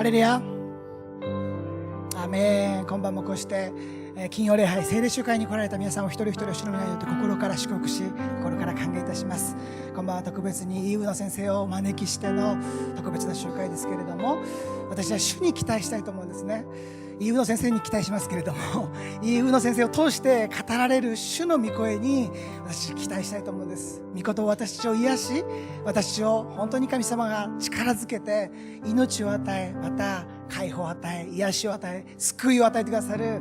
レルヤ。アメン。今晩もこうして金曜礼拝聖霊集会に来られた皆さんを一人一人を主の皆によって心から祝福し、心から歓迎いたします。今晩は特別にイーウの先生をお招きしての特別な集会ですけれども、私は主に期待したいと思うんですね。イーウの先生に期待しますけれども、イーウの先生を通して語られる主の御声に私期待したいと思うんです。御言を私を癒し、私を本当に神様が力づけて命を与え、また解放を与え、癒しを与え、救いを与えてくださる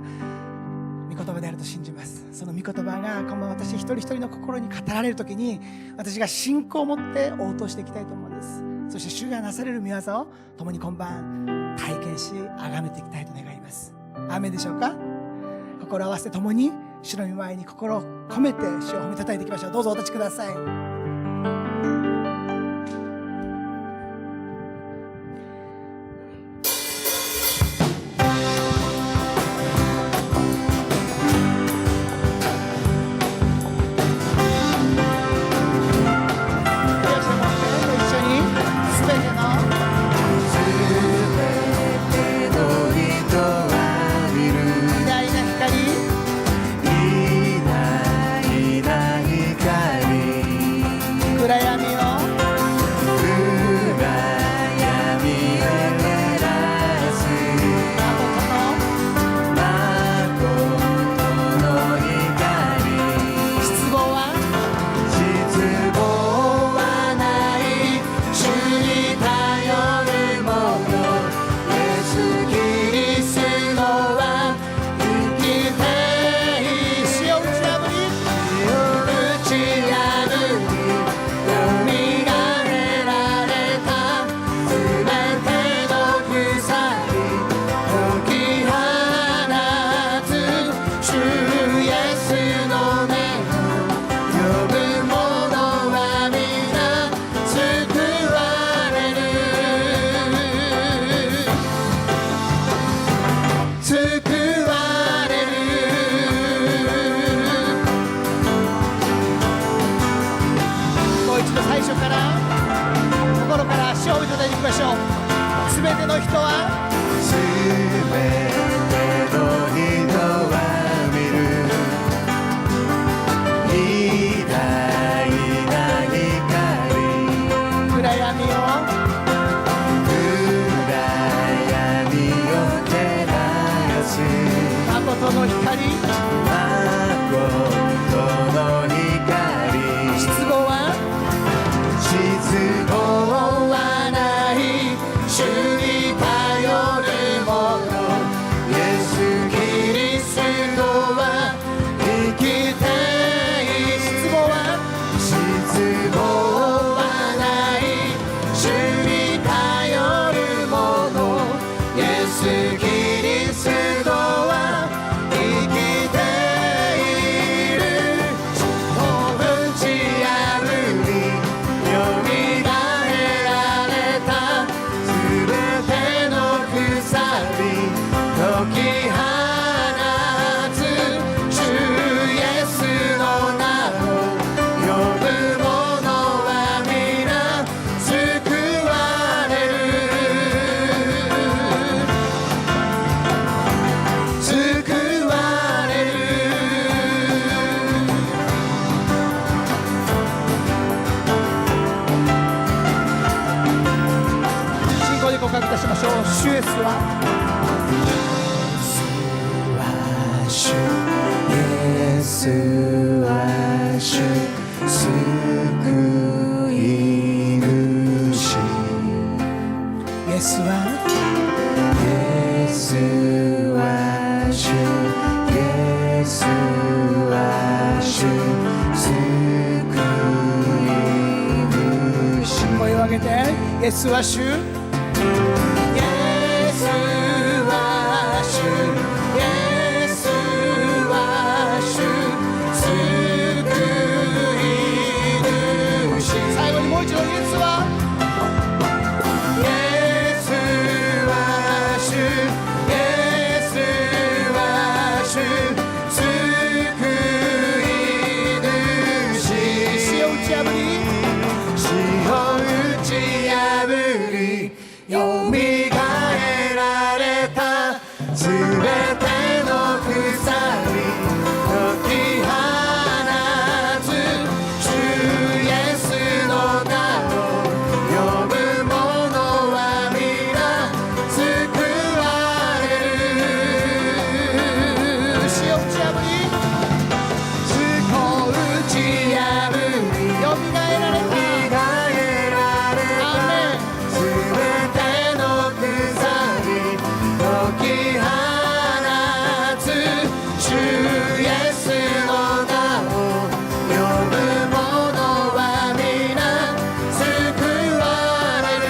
御言葉であると信じます。その御言葉が今晩私一人一人の心に語られるときに、私が信仰を持って応答していきたいと思うんです。そして主がなされる御業を共に今晩体験し崇めていきたいと願います。アーメンでしょうか。心を合わせて共に主の御前に心を込めて主を褒めたたえていきましょう。どうぞお立ちください。主イエスは主、イエスは主、救い主。イエスは主、イエスは主、救い主。声を上げて、イエスは主、死を打ち破りすべての鎖解き放つ主イエスの名を呼ぶ者は皆救われる。死を打ち破り死を打ち破りよみがえられた。すべての鎖解き放つ主イエスの名を呼ぶ者は皆救われる。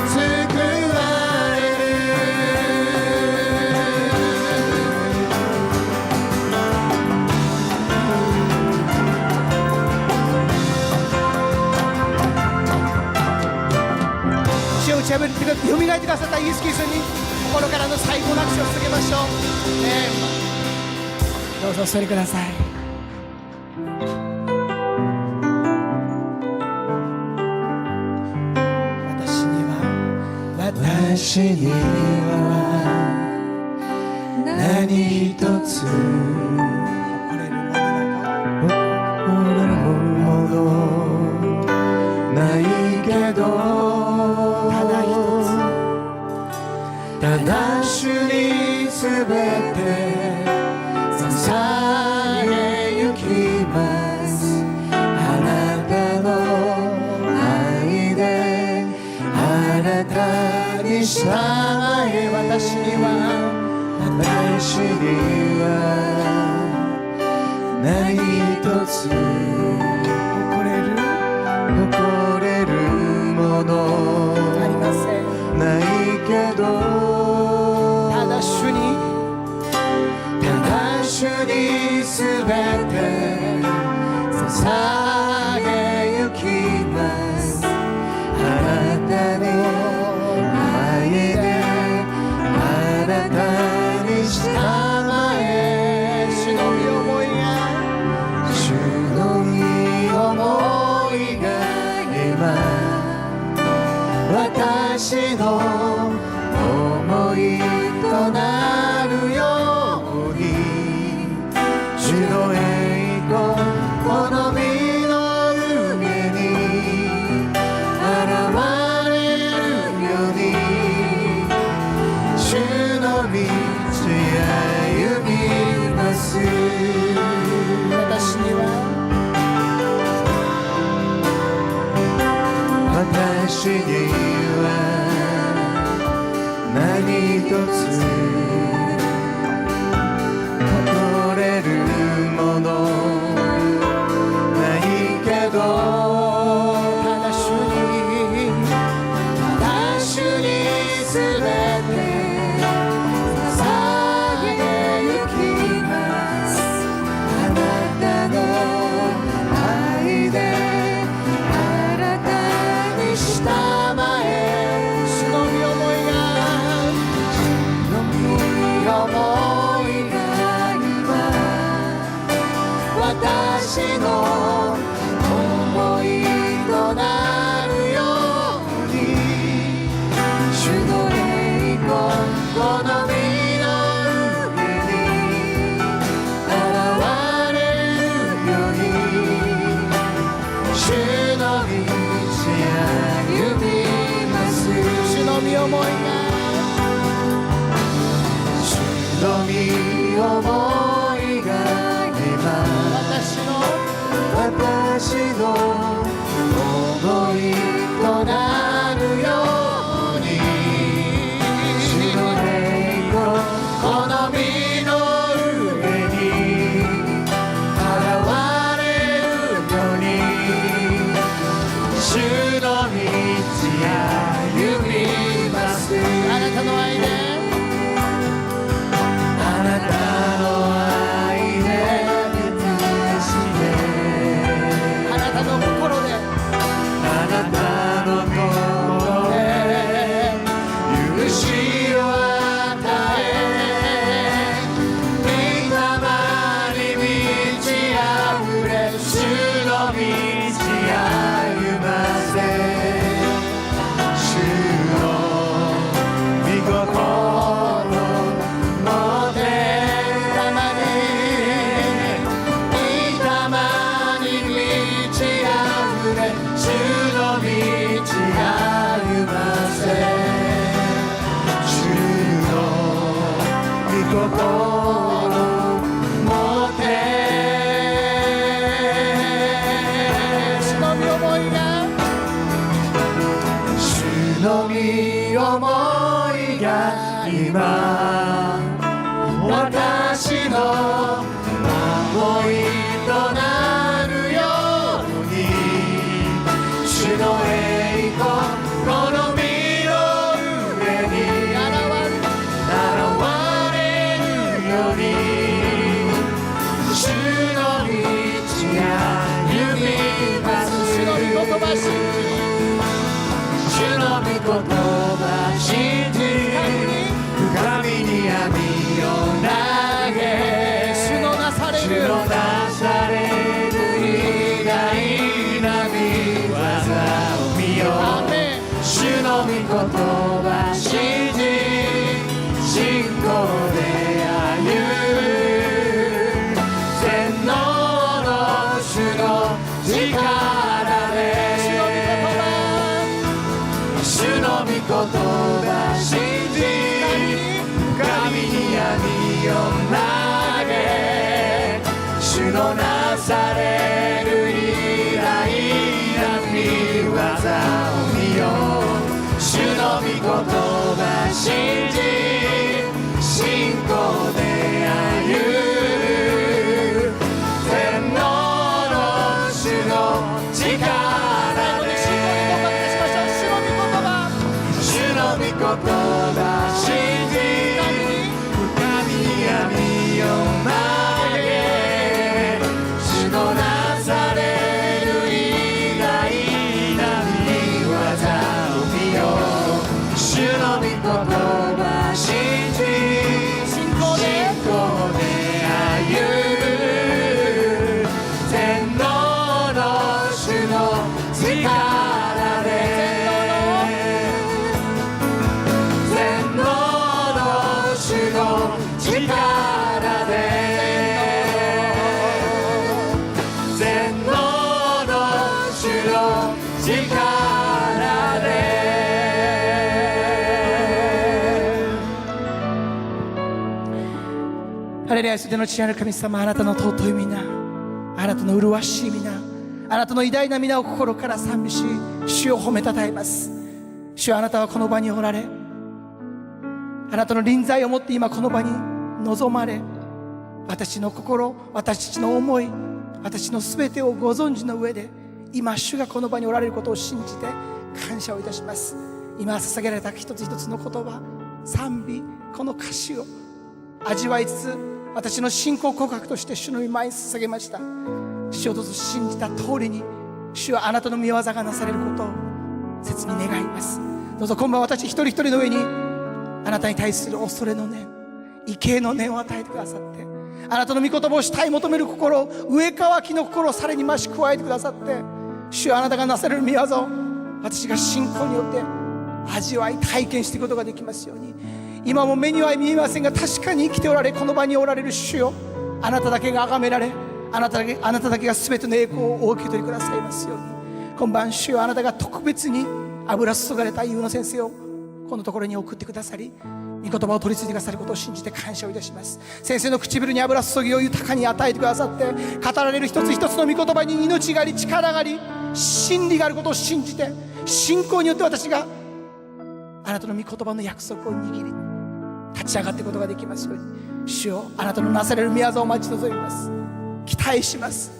救われる。死を打ち破りよみがえってくださったイエス・キリストに心からの最高の握手を捧げましょう。どうぞお座りください。私には何一つ誇れるものないけど、ただ主にすべて捧げゆきます。あなたの愛であなたに従え。私には何一つ誇れるものありません。ないけど、ただ主にすべて捧げゆきます。あなたの愛であなたに従え。主の御思いが今私の思いとなるように、主の栄光この身の上に現れるように、主の道歩みます。私には何一つ誇れるものないけど、ただ主にすべて捧げゆきます。あなたの愛であなたに従え。主の御思いが私の思いとなるように、主の栄光この身の上に現れるように、主の道歩みます。主の御思いが主の御思いが私の思いとなるように、主の栄光この身の上に現れるように、主の道歩みます。あなたの愛であなたの愛であなたの心もて主の御思いが主の御思いが今私の守りとなるように主の栄光この身の上に現れるように主の道が歩みます主の御言葉信じ主の御言葉信じ神に闇を投げ主のなされる偉大な御業を見よう主の御言葉信じ信仰で歩む全能の主の力で主の御言葉信じ神に闇を投げ主のなされる偉大な御業を見よう主の御言葉信じ信仰で歩む全能の主の力で主の御言葉信じ神に闇を投げ主のなされる偉大な御業を見よう主の御言葉信じ信仰で歩む全能の主の力で全能の主の力で全能の主の力でハレルヤ、すべての父なる神様、あなたの尊い皆、あなたの麗しい皆、あなたの偉大な皆を心から賛美し、主を褒めたたえます。主はあなたはこの場におられ、あなたの臨在をもって今この場に臨まれ、私の心、私の思い、私のすべてをご存知の上で、今主がこの場におられることを信じて感謝をいたします。今捧げられた一つ一つの言葉、賛美、この歌詞を味わいつつ、私の信仰告白として主の御前に捧げました。主をどうぞ信じた通りに、主はあなたの御業がなされることを切に願います。どうぞ今晩私一人一人の上にあなたに対する恐れの念、畏敬の念を与えてくださって、あなたの御言葉を慕い求める心、上乾きの心をさらに増し加えてくださって、主はあなたがなされる御業を私が信仰によって味わい体験していくことができますように。今も目には見えませんが、確かに生きておられ、この場におられる主よ、あなただけが崇められ、あなただけが全ての栄光をお受け取りくださいますように。今晩主よ、あなたが特別に油注がれた優の先生をこのところに送ってくださり、御言葉を取り継いでくださることを信じて感謝をいたします。先生の唇に油注ぎを豊かに与えてくださって、語られる一つ一つの御言葉に命があり、力があり、真理があることを信じて、信仰によって私があなたの御言葉の約束を握り立ち上がっていくことができますように。主よ、あなたのなされる御業を待ち望みます。期待します。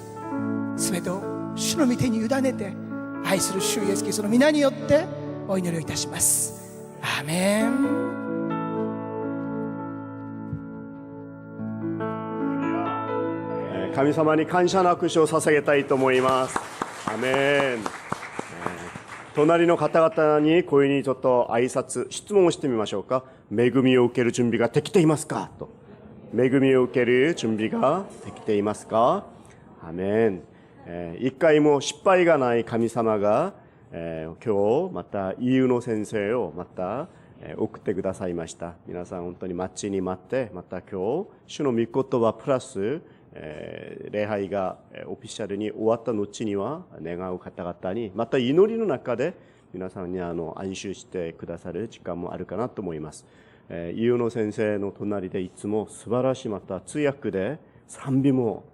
すべてを主の御手に委ねて、愛する主イエスキリストの皆によってお祈りをいたします。アーメン。神様に感謝の握手を捧げたいと思います。アメン。隣の方々にこういうふうにちょっと挨拶、質問をしてみましょうか。恵みを受ける準備ができていますかと。恵みを受ける準備ができていますか。アメン。一回も失敗がない神様が、今日またEUの先生をまた送ってくださいました。皆さん本当に待ちに待って、また今日主の御言葉プラス礼拝がオフィシャルに終わった後には願う方々にまた祈りの中で皆さんに安心してくださる時間もあるかなと思います。飯野先生の隣でいつも素晴らしいまた通訳で賛美も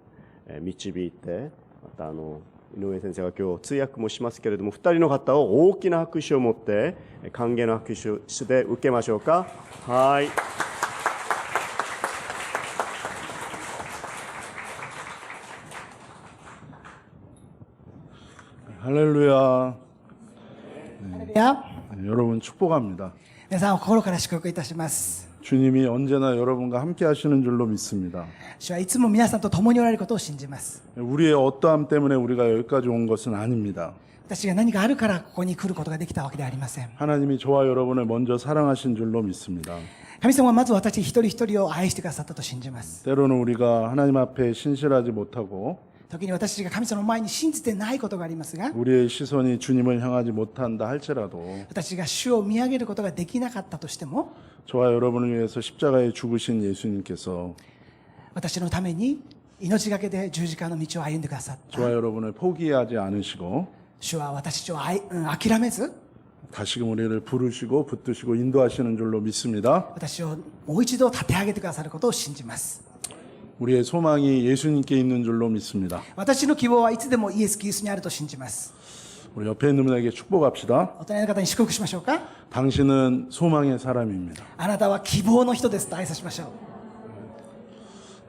導いて、また井上先生が今日通訳もしますけれども、2人の方を大きな拍手を持って歓迎の拍手で受けましょうか。はい。할렐루야. 야, 여러분 축복합니다. 皆さんを心から祝福いたします。 주님이 언제나 여러분과 함께 하시는 줄로 믿습니다. 主はいつも皆さんと共におられることを信じます。 우리의 어떠함 때문에 우리가 여기까지 온 것은 아닙니다. 私が何かあるからここに来ることができたわけではありません。 하나님이 저와 여러분을 먼저 사랑하신 줄로 믿습니다. 神様はまず私一人一人を愛してくださったと信じます。 때로는 우리가 하나님 앞에 신실하지 못하고 時に私が神様の前に信じてないことがありますが、 우리의 시선이 주님을 향하지 못한다 할지라도 私が主を見上げることができなかったとしても、 저와 여러분을 위해서 십자가에 죽으신 예수님께서 私のために命がけで十字架の道を歩んでくださった。 저와 여러분을 포기하지 않으시고 主は私を諦めず、 다시금 우리를 부르시고 붙드시고 인도하시는 줄로 믿습니다. 私をもう一度立て上げてくださることを信じます。 우리의 소망이 예수님께 있는 줄로 믿습니다. 私の希望はいつでもイエス・キリストにあると信じます。 우리 옆에 있는 분에게 축복합시다. お隣の方に祝福しましょうか。 당신은 소망의 사람입니다. あなたは希望の人ですと挨拶しましょ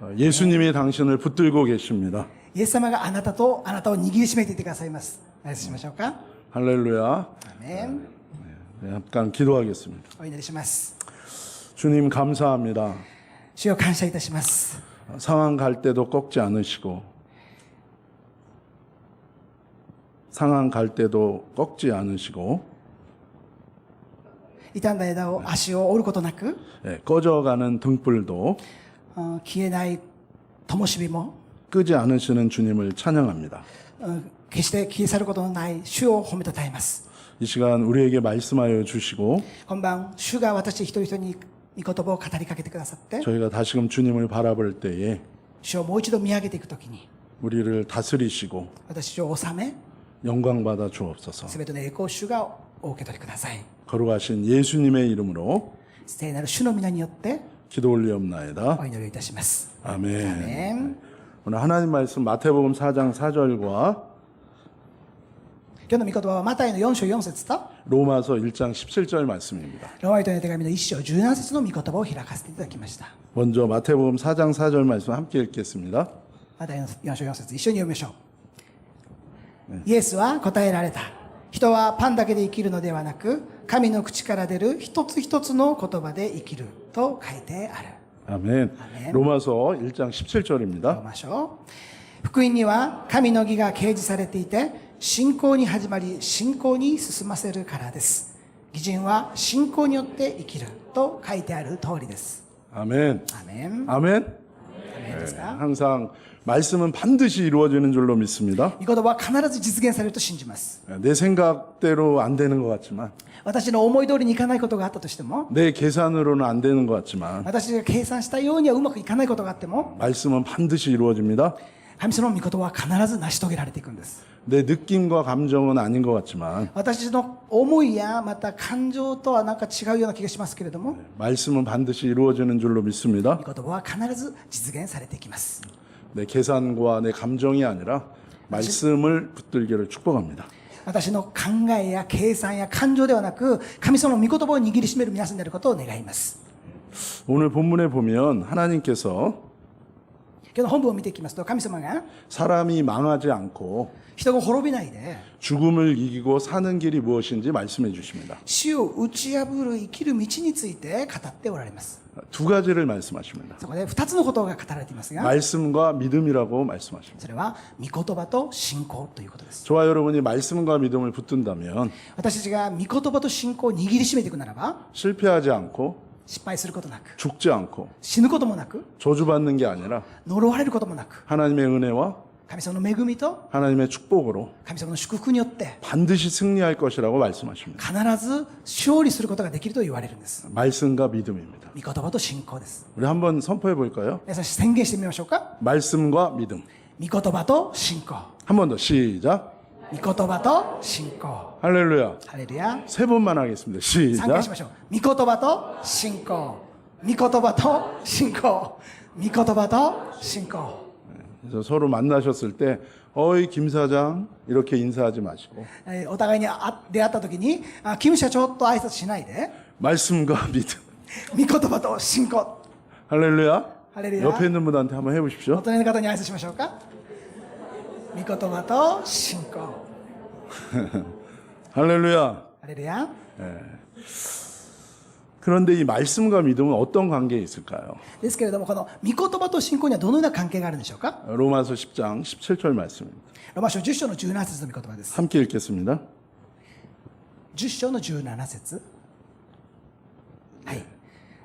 う。 예수님이 당신을 붙들고 계십니다. イエス様があなたを握りしめていてくださいます。挨拶しましょうか。 할렐루야. アーメン。 네, 잠깐 기도하겠습니다. お祈りします。 주님 감사합니다. 主を感謝いたします。 상황 갈 때도 꺾지 않으시고 상황 갈 때도 꺾지 않으시고 傷んだ枝を足を折ることなく、 꺼져가는 등불도 消えない灯火も 끄지 않으시는 주님을 찬양합니다. 決して消え去ることのない主を褒めたたえます。 이 시간 우리에게 말씀하여 주시고 今晩主が私一人一人に御言葉を語りかけてくださって、 저희가 다시금 주님을 바라볼 때에 主をもう一度見上げていくときに 우리를 다스리시고 私を治め、 영광 받아 주옵소서. すべての栄光を主がお受け取りください。 거룩하신 예수님의 이름으로 聖なる主の皆によって 기도 올리옵나이다. お祈りいたします。 아멘. アーメン。 오늘 하나님 말씀 마태복음 4장 4절과 今日の御言葉はマタイの4章4節と 로마서 1장 17절 말씀입니다. ローマ人への手紙の1章17節の御言葉を開かせていただきました。 먼저 마태복음 4장 4절 말씀 함께 읽겠습니다. マタイの4章4節一緒に読みましょう。イエスは答えられた。人はパンだけで生きるのではなく、神の口から出る一つ一つの言葉で生きると書いてある。 아멘. 아멘. 로마서 1장 読 17절입니다. みましょう。福音には神の義が掲示されていて、信仰に始まり信仰に進ませるからです。義人は信仰によって生きると書いてある通りです。 아멘. アーメン。 아멘. アーメンですか。 항상 말씀은 반드시 이루어지는 줄로 믿습니다. 御言葉は必ず実現されると信じます。 내 생각대로 안 되는 것 같지만 私の思い通りにいかないことがあったとしても、 내 계산으로는 안 되는 것 같지만 私が計算したようにはうまくいかないことがあっても、 말씀은 반드시 이루어집니다. 神様の御言葉は必ず成し遂げられていくんです。 내 느낌과 감정은 아닌 것 같지만 私の思いやまた感情とはなんか違うような気がしますけれども、 말씀은 반드시 이루어지는 줄로 믿습니다. 御言葉は必ず実現されていきます。 내 계산과 내 감정이 아니라 말씀을 붙들기를 축복합니다. 私の考えや計算や感情ではなく、神様の御言葉を握りしめる皆さんであることを願います。 오늘 본문에 보면 하나님께서 今日の本文を見ていきますと、神様が 사람이 망하지 않고 人が滅びないで 죽음을 이기고 사는 길이 무엇인지 말씀해 주십니다. 死を打ち破る生きる道について語っておられます。 두 가지를 말씀하십니다. そこで2つのことが語られていますが、 말씀과 믿음이라고 말씀하십니다. それは御言葉と信仰ということです。 저와 여러분이 말씀과 믿음을 붙든다면 私たちが御言葉と信仰を握りしめていくならば、 실패하지 않고 失敗することなく、 죽지 않고 死ぬこともなく、 저주받는 게 아니라 呪われることもなく、 하나님의 은혜와 神様の恵みと 하나님의 축복으로 神様の祝福によって 반드시 승리할 것이라고 말씀하십니다. 必ず勝利することができると言われるんです。 말씀과 믿음입니다. 御言葉と信仰です。 우리 한번 선포해 볼까요? 皆さん宣言してみましょうか。 말씀과 믿음. 御言葉と信仰。 한 번 더 시작. 御言葉と信仰。 할렐루야. ハレルヤ。 세 번만 하겠습니다. 3回し 시작. ましょう。御言葉と信仰。御言葉と信仰。御言葉と信仰。 그래서 서로 만나셨을 때 어이 김 사장 이렇게 인사하지 마시고 お互いに出会った時に、キム社長と挨拶しないで、 말씀과 믿음. 御言葉と信仰。 할렐루야. 할렐루야. 옆에 있는 분한테 한번 大 해보십시오. 人の方に挨拶しましょうか。御言葉と信仰。 할렐루야. ハレルヤ。 그런데 이 말씀과 믿음은 어떤 관계에 있을까요? ですけれども、この御言葉と信仰にはどのような関係があるんでしょうか。 로마서 10장 17절 말씀입니다. ローマ書10章の17節の御言葉です。 함께 읽겠습니다. 10章の17節。はい。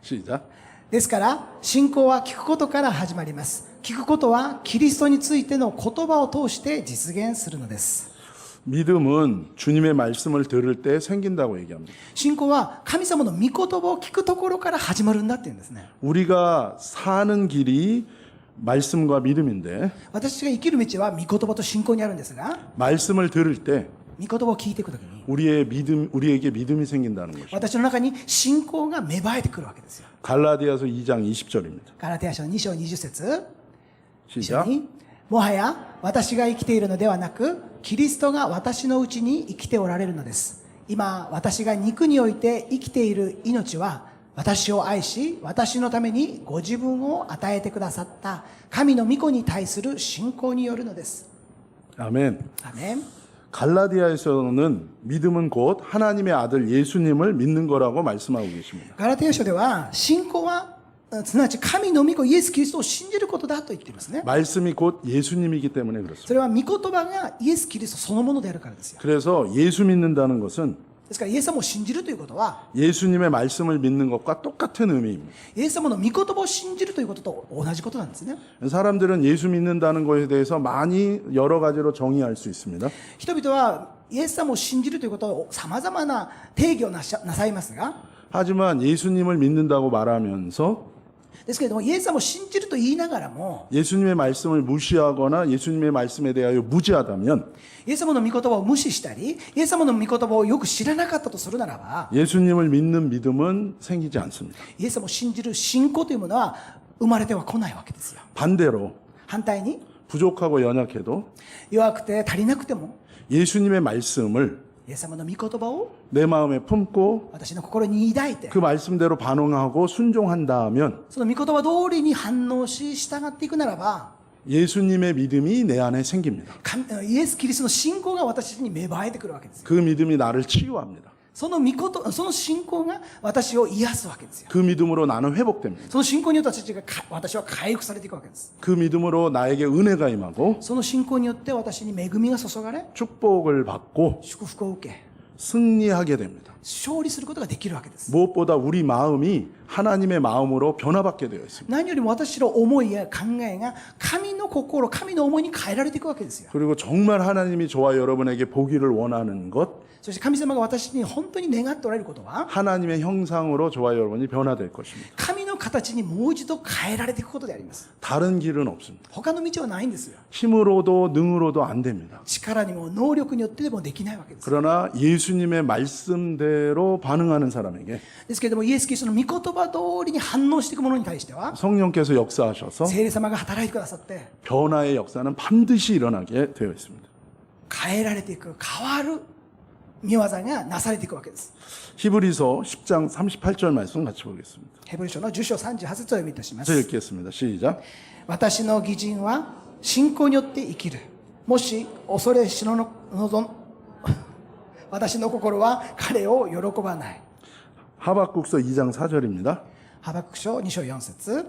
시작. ですから信仰は聞くことから始まります。聞くことはキリストについての言葉を通して実現するのです。 믿음은 주님의 말씀을 들을 때 생긴다고 얘기합니다. 信仰は神様の御言葉を聞くところから始まるんだって言うんですね。 우리가 사는 길이 말씀과 믿음인데 私が生きる道は御言葉と信仰にあるんですが、 말씀을 들을 때 御言葉を聞いていくときに 우리에게 믿음이 생긴다는 것이죠. 私の中に信仰が芽生えてくるわけですよ。 갈라디아서 2장 20절입니다. ガラテヤ書2章20節。 시작. もはや私が生きているのではなく、キリストが私のうちに生きておられるのです。今、私が肉において生きている命は、私を愛し、私のためにご自分を与えてくださった神の御子に対する信仰によるのです。 아멘. アメン。 갈라디아에서는 믿음은 곧 하나님의 아들 예수님을 믿는 거라고 말씀하고 계십니다. ガラテヤ書では、信仰は、すなわち神の御子イエス・キリストを信じることだと言っていますね。 말씀이 곧 예수님이기 때문에 그렇습니다. それは御言葉がイエス・キリストそのものであるからですよ。 그래서 예수 믿는다는 것은 ですからイエス様を信じるということは、 예수님의 말씀을 믿는 것과 똑같은 의미입니다. イエス様の御言葉を信じるということと同じことなんですね。 사람들은 예수 믿는다는 것에 대해서 많이 여러 가지로 정의할 수 있습니다. 人々はイエス様を信じるということを様々な定義をなさいますが、 하지만 예수님을 믿는다고 말하면서 ですけれどもイエス様を信じると言いながらも、 예수님의 말씀을 무시하거나 예수님의 말씀에 대하여 무지하다면 イエス様の御言葉を無視したり、イエス様の御言葉をよく知らなかったとするならば、 예수님을 믿는 믿음은 생기지 않습니다. イエス様を信じる信仰というものは生まれては来ないわけですよ。 반대로 反対に、 부족하고 연약해도 弱くて足りなくても、 예수님의 말씀을 イエス様の御言葉を 내 마음에 품고 私の心に抱いて、 그 말씀대로 반응하고 순종한다면 その御言葉通りに反応し従っていくならば、 예수님의 믿음이 내 안에 생깁니다. イエス・キリストの信仰が私に芽生えてくるわけですよ。 그 믿음이 나를 치유합니다. その信仰が私を癒すわけですよ。 그 믿음으로 나는 회복됩니다. その信仰によって私は回復されていくわけです。 그 믿음으로 나에게 은혜가 임하고 その信仰によって私に恵みが注がれ、 축복을 받고 祝福を受け、 승리하게 됩니다. 勝利することができるわけです。 무엇보다 우리 마음이 하나님의 마음으로 변화받게 되어 있습니다. 何よりも私の思いや考えが神の心、神の思いに変えられていくわけですよ。 그리고 정말 하나님이 저와 여러분에게 보기를 원하는 것, そして神様が私に本当に願っておられることは、 하나님의 형상으로 저와 여러분이 변화될 것입니다. 神の形にもう一度変えられていくことであります。 다른 길은 없습니다. 他の道はないんですよ。 힘으로도 능으로도 안 됩니다. 力にも能力によってでもできないわけです。 그러나 예수님의 말씀대로 반응하는 사람에게 ですけれども、イエス・キリストの御言葉通りに反応していくものに対しては、 성령께서 역사하셔서 聖霊様が働いてくださって、 변화의 역사는 반드시 일어나게 되어 있습니다. 変えられていく、変わる御業がなされていくわけです。 히브리서 10장 38절 말씀 같이 보겠습니다. ヘブル書の10章38節を読みいたしま 저 す。 읽겠습니다. 시작. 私の義人は信仰によって生きる。もし恐れしの私の心は彼を喜ばない。 하박국서 2장 4절입니다. ハバク書2章4節。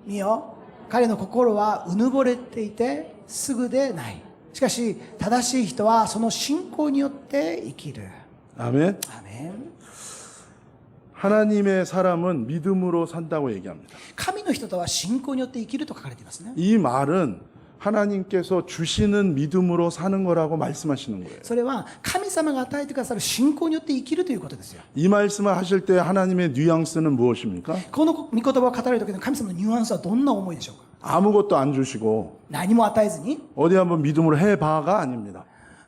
見よ、彼の心はうぬぼれていてすぐでない。しかし正しい人はその信仰によって生きる。 아멘. アメン。 하나님의 사람은 믿음으로 산다고 얘기합니다. 神の人とは信仰によって生きると書かれていますね。 이 말은 하나님께서 주시는 믿음으로 사는 거라고 말씀하시는 거예요. それは神様が与えてくださる信仰によって生きるということですよ。 이 말씀을 하실 때 하나님의 뉘앙스는 무엇입니까? この御言葉を語られる時の神様のニュアンスはどんな思いでしょうか。 아무것도 안 주시고 何も与えずに、 어디 한번 믿음으로 해봐가 아닙니다.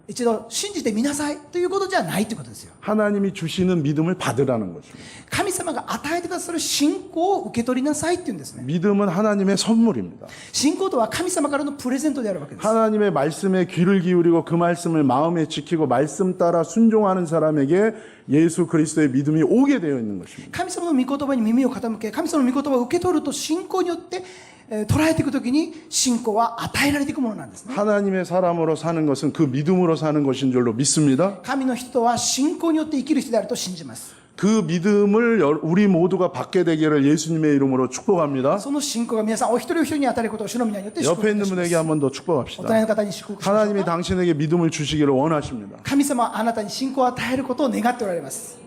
一度信じてみなさいということじゃないということですよ。 하나님이 주시는 믿음을 받으라는 것입니다. 神様が与えてくださる信仰を受け取りなさいって言うんですね。 믿음은 하나님의 선물입니다. 信仰とは神様からのプレゼントであるわけです。 하나님의 말씀에 귀를 기울이고 그 말씀을 마음에 지키고 말씀 따라 순종하는 사람에게 예수 그리스도의 믿음이 오게 되어 있는 것입니다. 神様の御言葉に耳を傾け、神様の御言葉を受け取ると信仰によって捉えていくときに信仰は与えられていくものなんですね。 하나님의 사람으로 사는 것은 그 믿음으로 사는 것인 줄로 믿습니다. 神の人は信仰によって生きる人であると信じます。 그 믿음을 우리 모두가 받게 되기를 예수님의 이름으로 축복합니다. その信仰が皆さんお一人お一人に与えることを主の皆によって祝福 옆에 いた 있는 しま 분에게 す。 한 번 더 お 축복합시다. 隣の方に祝福しましょう 하나님이 か。 당신에게 믿음을 주시기를 원하십니다. 神様はあなたに信仰を与えることを願っておられます。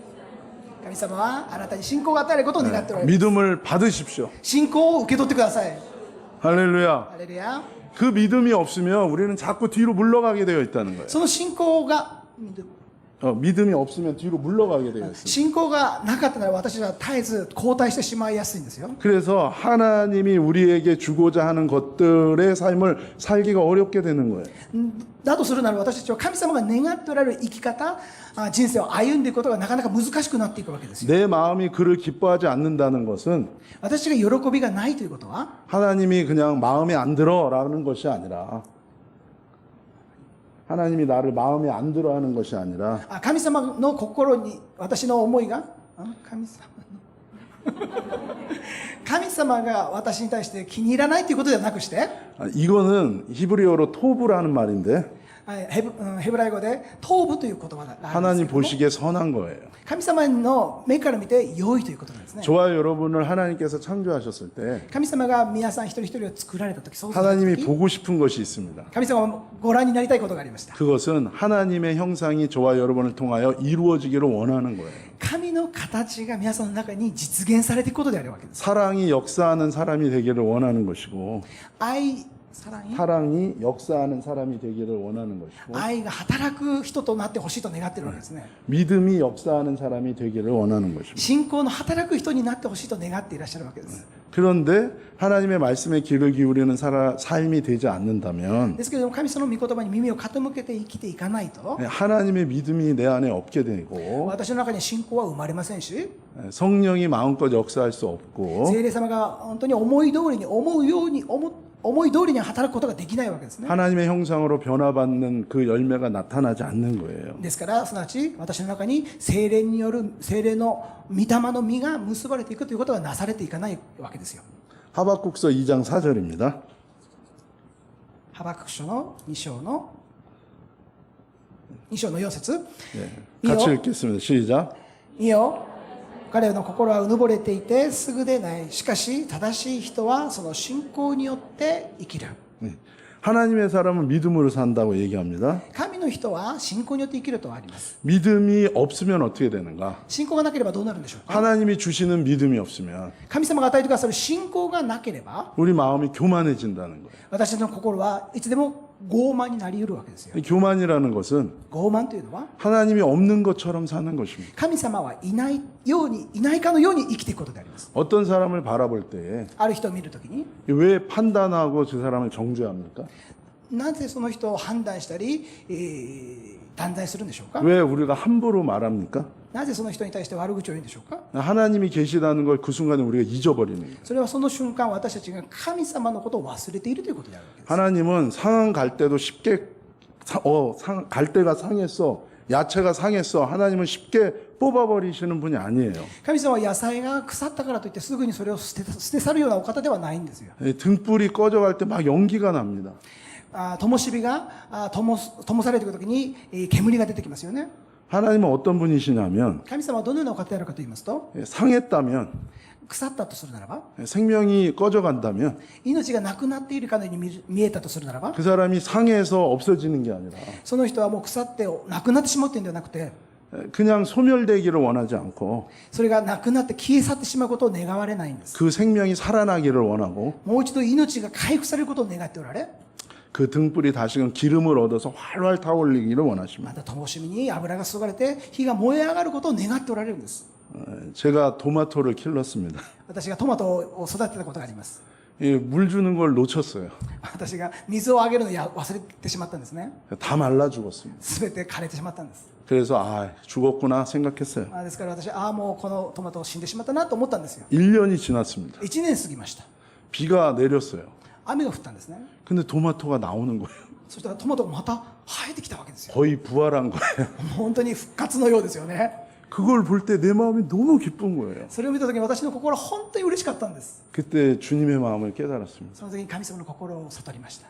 神様はあなたに信仰を与えることを願っておられます。 믿음을 받으십시오. 信仰を受け取ってください。 할렐루야. ハレルヤ。 그 믿음이 없으면 우리는 자꾸 뒤로 물러가게 되어 있다는 거예요. その信仰が 믿음이 없으면 뒤로 물러가게 되어 있습니다. 信仰がなかったなら私は絶えず後退してしまいやすいんですよ。 그래서 하나님이 우리에게 주고자 하는 것들의 삶을 살기가 어렵게 되는 거예요. だとするなら私たちは神様が願っておられる生き方、人生を歩んでいくことがなかなか難しくなっていくわけですよ。 내 마음이 그를 기뻐하지 않는다는 것은 私が喜びがないということは 하나님이 그냥 마음에 안 들어라는 것이 아니라 하나님이 나를 마음에 안 들어 하는 것이 아니라 神様の心に私の思いが神様が私に対して気に入らないということではなくして 이거는 히브리어로 토브라는 말인데 ヘブライ語で頭部という言葉があるんです 하나님 けども 보시기에 선한 거예요. 神様の目から見て良いということなんですね。 저와 여러분을 하나님께서 창조하셨을 때 神様が皆さん一人一人を作られた時、そうする 하나님이 時 보고 싶은 것이 있습니다. 神様はご覧になりたいことがありました。 그것은 하나님의 형상이 저와 여러분을 통하여 이루어지기를 원하는 거예요. 神の形が皆さんの中に実現されていくことであるわけです。 사랑이 역사하는 사람이 되기를 원하는 것이고 サラン 사랑이 역사하는 사람이 되기를 원하는 것이고 愛が働く人となってほしいと願っているわけですね。 믿음이 역사하는 사람이 되기를 원하는 것입니다. 信仰の働く人になってほしいと願っていらっしゃるわけです。 그런데 하나님의 말씀에 귀를 기울이는 삶이 되지 않는다면 ですけれども神様の御言葉に耳を傾けて生きていかないと 하나님의 믿음이 내 안에 없게 되고 私の中に信仰は生まれませんし 성령이 마음껏 역사할 수 없고 聖霊様が本当に思い通りに思い通りに働くことができないわけですね。 하나님의 형상으로 변화받는 그 열매가 나타나지 않는 거예요. ですからすなわち私の中に聖霊による聖霊の御霊の実が結ばれていくということがなされていかないわけですよ。 하박국서 2장 4절입니다. ハバクク書の2章の4節 같이 읽겠습니다. 시작. いいよ彼の心はうぬぼれていてすぐでない。しかし正しい人はその信仰によって生きる。 하나님의 사람은 믿음으로 산다고 얘기합니다. 神の人は信仰によって生きるとあります。 믿음이 없으면 어떻게 되는가? 信仰がなければどうなるんでしょうか。 하나님이 주시는 믿음이 없으면 神様が与えてくださる信仰がなければ 우리 마음이 교만해진다는 거예요. 私たちの心はいつでも傲慢になり得るわけですよ。 이 교만이라는 것은 傲慢というのは 하나님이 없는 것처럼 사는 것입니다. 神様はいないかのように生きていくことであります。 어떤 사람을 바라볼 때에 ある人を見るときに 왜 판단하고 그 사람을 정죄합니까? なぜその人を判断したり、断罪するんでしょうか。 왜 우리가 함부로 말합니까? なぜその人に対して悪口を言うんでしょうか。 하나님이 계시다는 걸 그 순간에 우리가 잊어버리는 거예요. それはその瞬間私たちが神様のことを忘れているということであるわけです。 하나님은 상한 갈 때도 쉽게 갈 때가 상했어. 야채가 상했어. 하나님은 쉽게 뽑아버리시는 분이 아니에요. 神様は野菜が腐ったからといってすぐにそれを捨て去るようなお方ではないんですよ。 등불이 꺼져갈 때 막 연기가 납니다. 灯火が灯されていくときに煙が出てきますよね。 하나님은 어떤 분이시냐면 神様はどのようなお方であるかと言いますと、 상했다면 腐ったとするならば、 생명이 꺼져간다면 命がなくなっているかのように見えたとするならば、 그 사람이 상해서 없어지는 게 아니라 その人はもう腐ってなくなってしまうというんではなくて、 그냥 소멸되기를 원하지 않고 それがなくなって消え去ってしまうことを願われないんです。 그 생명이 살아나기를 원하고 もう一度命が回復されることを願っておられ、 그 등불이 다시금 기름을 얻어서 활활 타올리기를 원하십니다. また灯火に油が注がれて火が燃え上がることを願っておられるんです。 제가 토마토를 길렀습니다. 私がトマトを育てたことがあります。 예, 물 주는 걸 놓쳤어요. 私が水をあげるのを忘れてしまったんですね。 다 말라 죽었습니다. すべて枯れてしまったんです。 그래서 죽었구나 생각했어요. ですから私もうこのトマト死んでしまったなと思ったんですよ。 1년이 지났습니다. 1年過ぎました。 비가 내렸어요. 雨が降ったんですね。 근데 토마토가 나오는 거예요. そしたらトマトがまた生えてきたわけですよ。 거의 부활한 거예요. 本当に復活のようですよね。 그걸 볼 때 내 마음이 너무 기쁜 거예요. それを見た時に私の心は本当に嬉しかったんです。 그때 주님의 마음을 깨달았습니다. その時に神様の心を悟りました。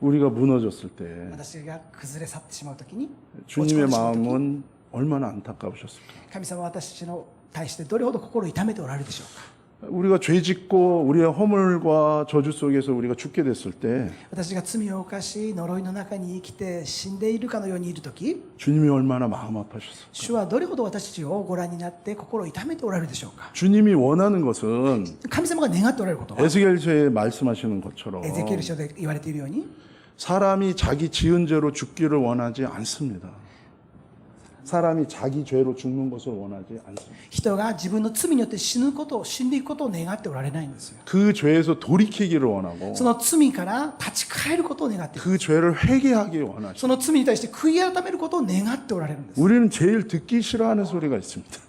우리가 무너졌을 때 私が崩れ去ってしまう時に、 주님의 落ち込んでしまう時に 마음은 얼마나 안타까우셨을까. 神様は私の対してどれほど心を痛めておられるでしょうか。 우리가 죄 짓고 우리의 허물과 저주 속에서 우리가 죽게 됐을 때 私が罪を犯し呪いの中に生きて死んでいるかのようにいる時、 주님이 얼마나 마음 아파하셨을까. 主はどれほど私たちをご覧になって心を痛めておられるでしょうか。 주님이 원하는 것은 神様が願っておられることは、 에스겔서에 말씀하시는 것처럼 エゼキエル書で言われているように、 사람이 자기 지은 죄로 죽기를 원하지 않습니다. 사람이 자기 죄로 죽는 것을 원하지 않습니다. 人が自分の罪によって死ぬことを、死んでいくことを願っておられないんですよ。 그 죄에서 돌이키기를 원하고 その罪から立ち返ることを願っている。 그 죄를 회개하기 원하시고 その罪に対して悔い改めることを願っておられるんです。 우리는 제일 듣기 싫어하는 소리가 있습니다.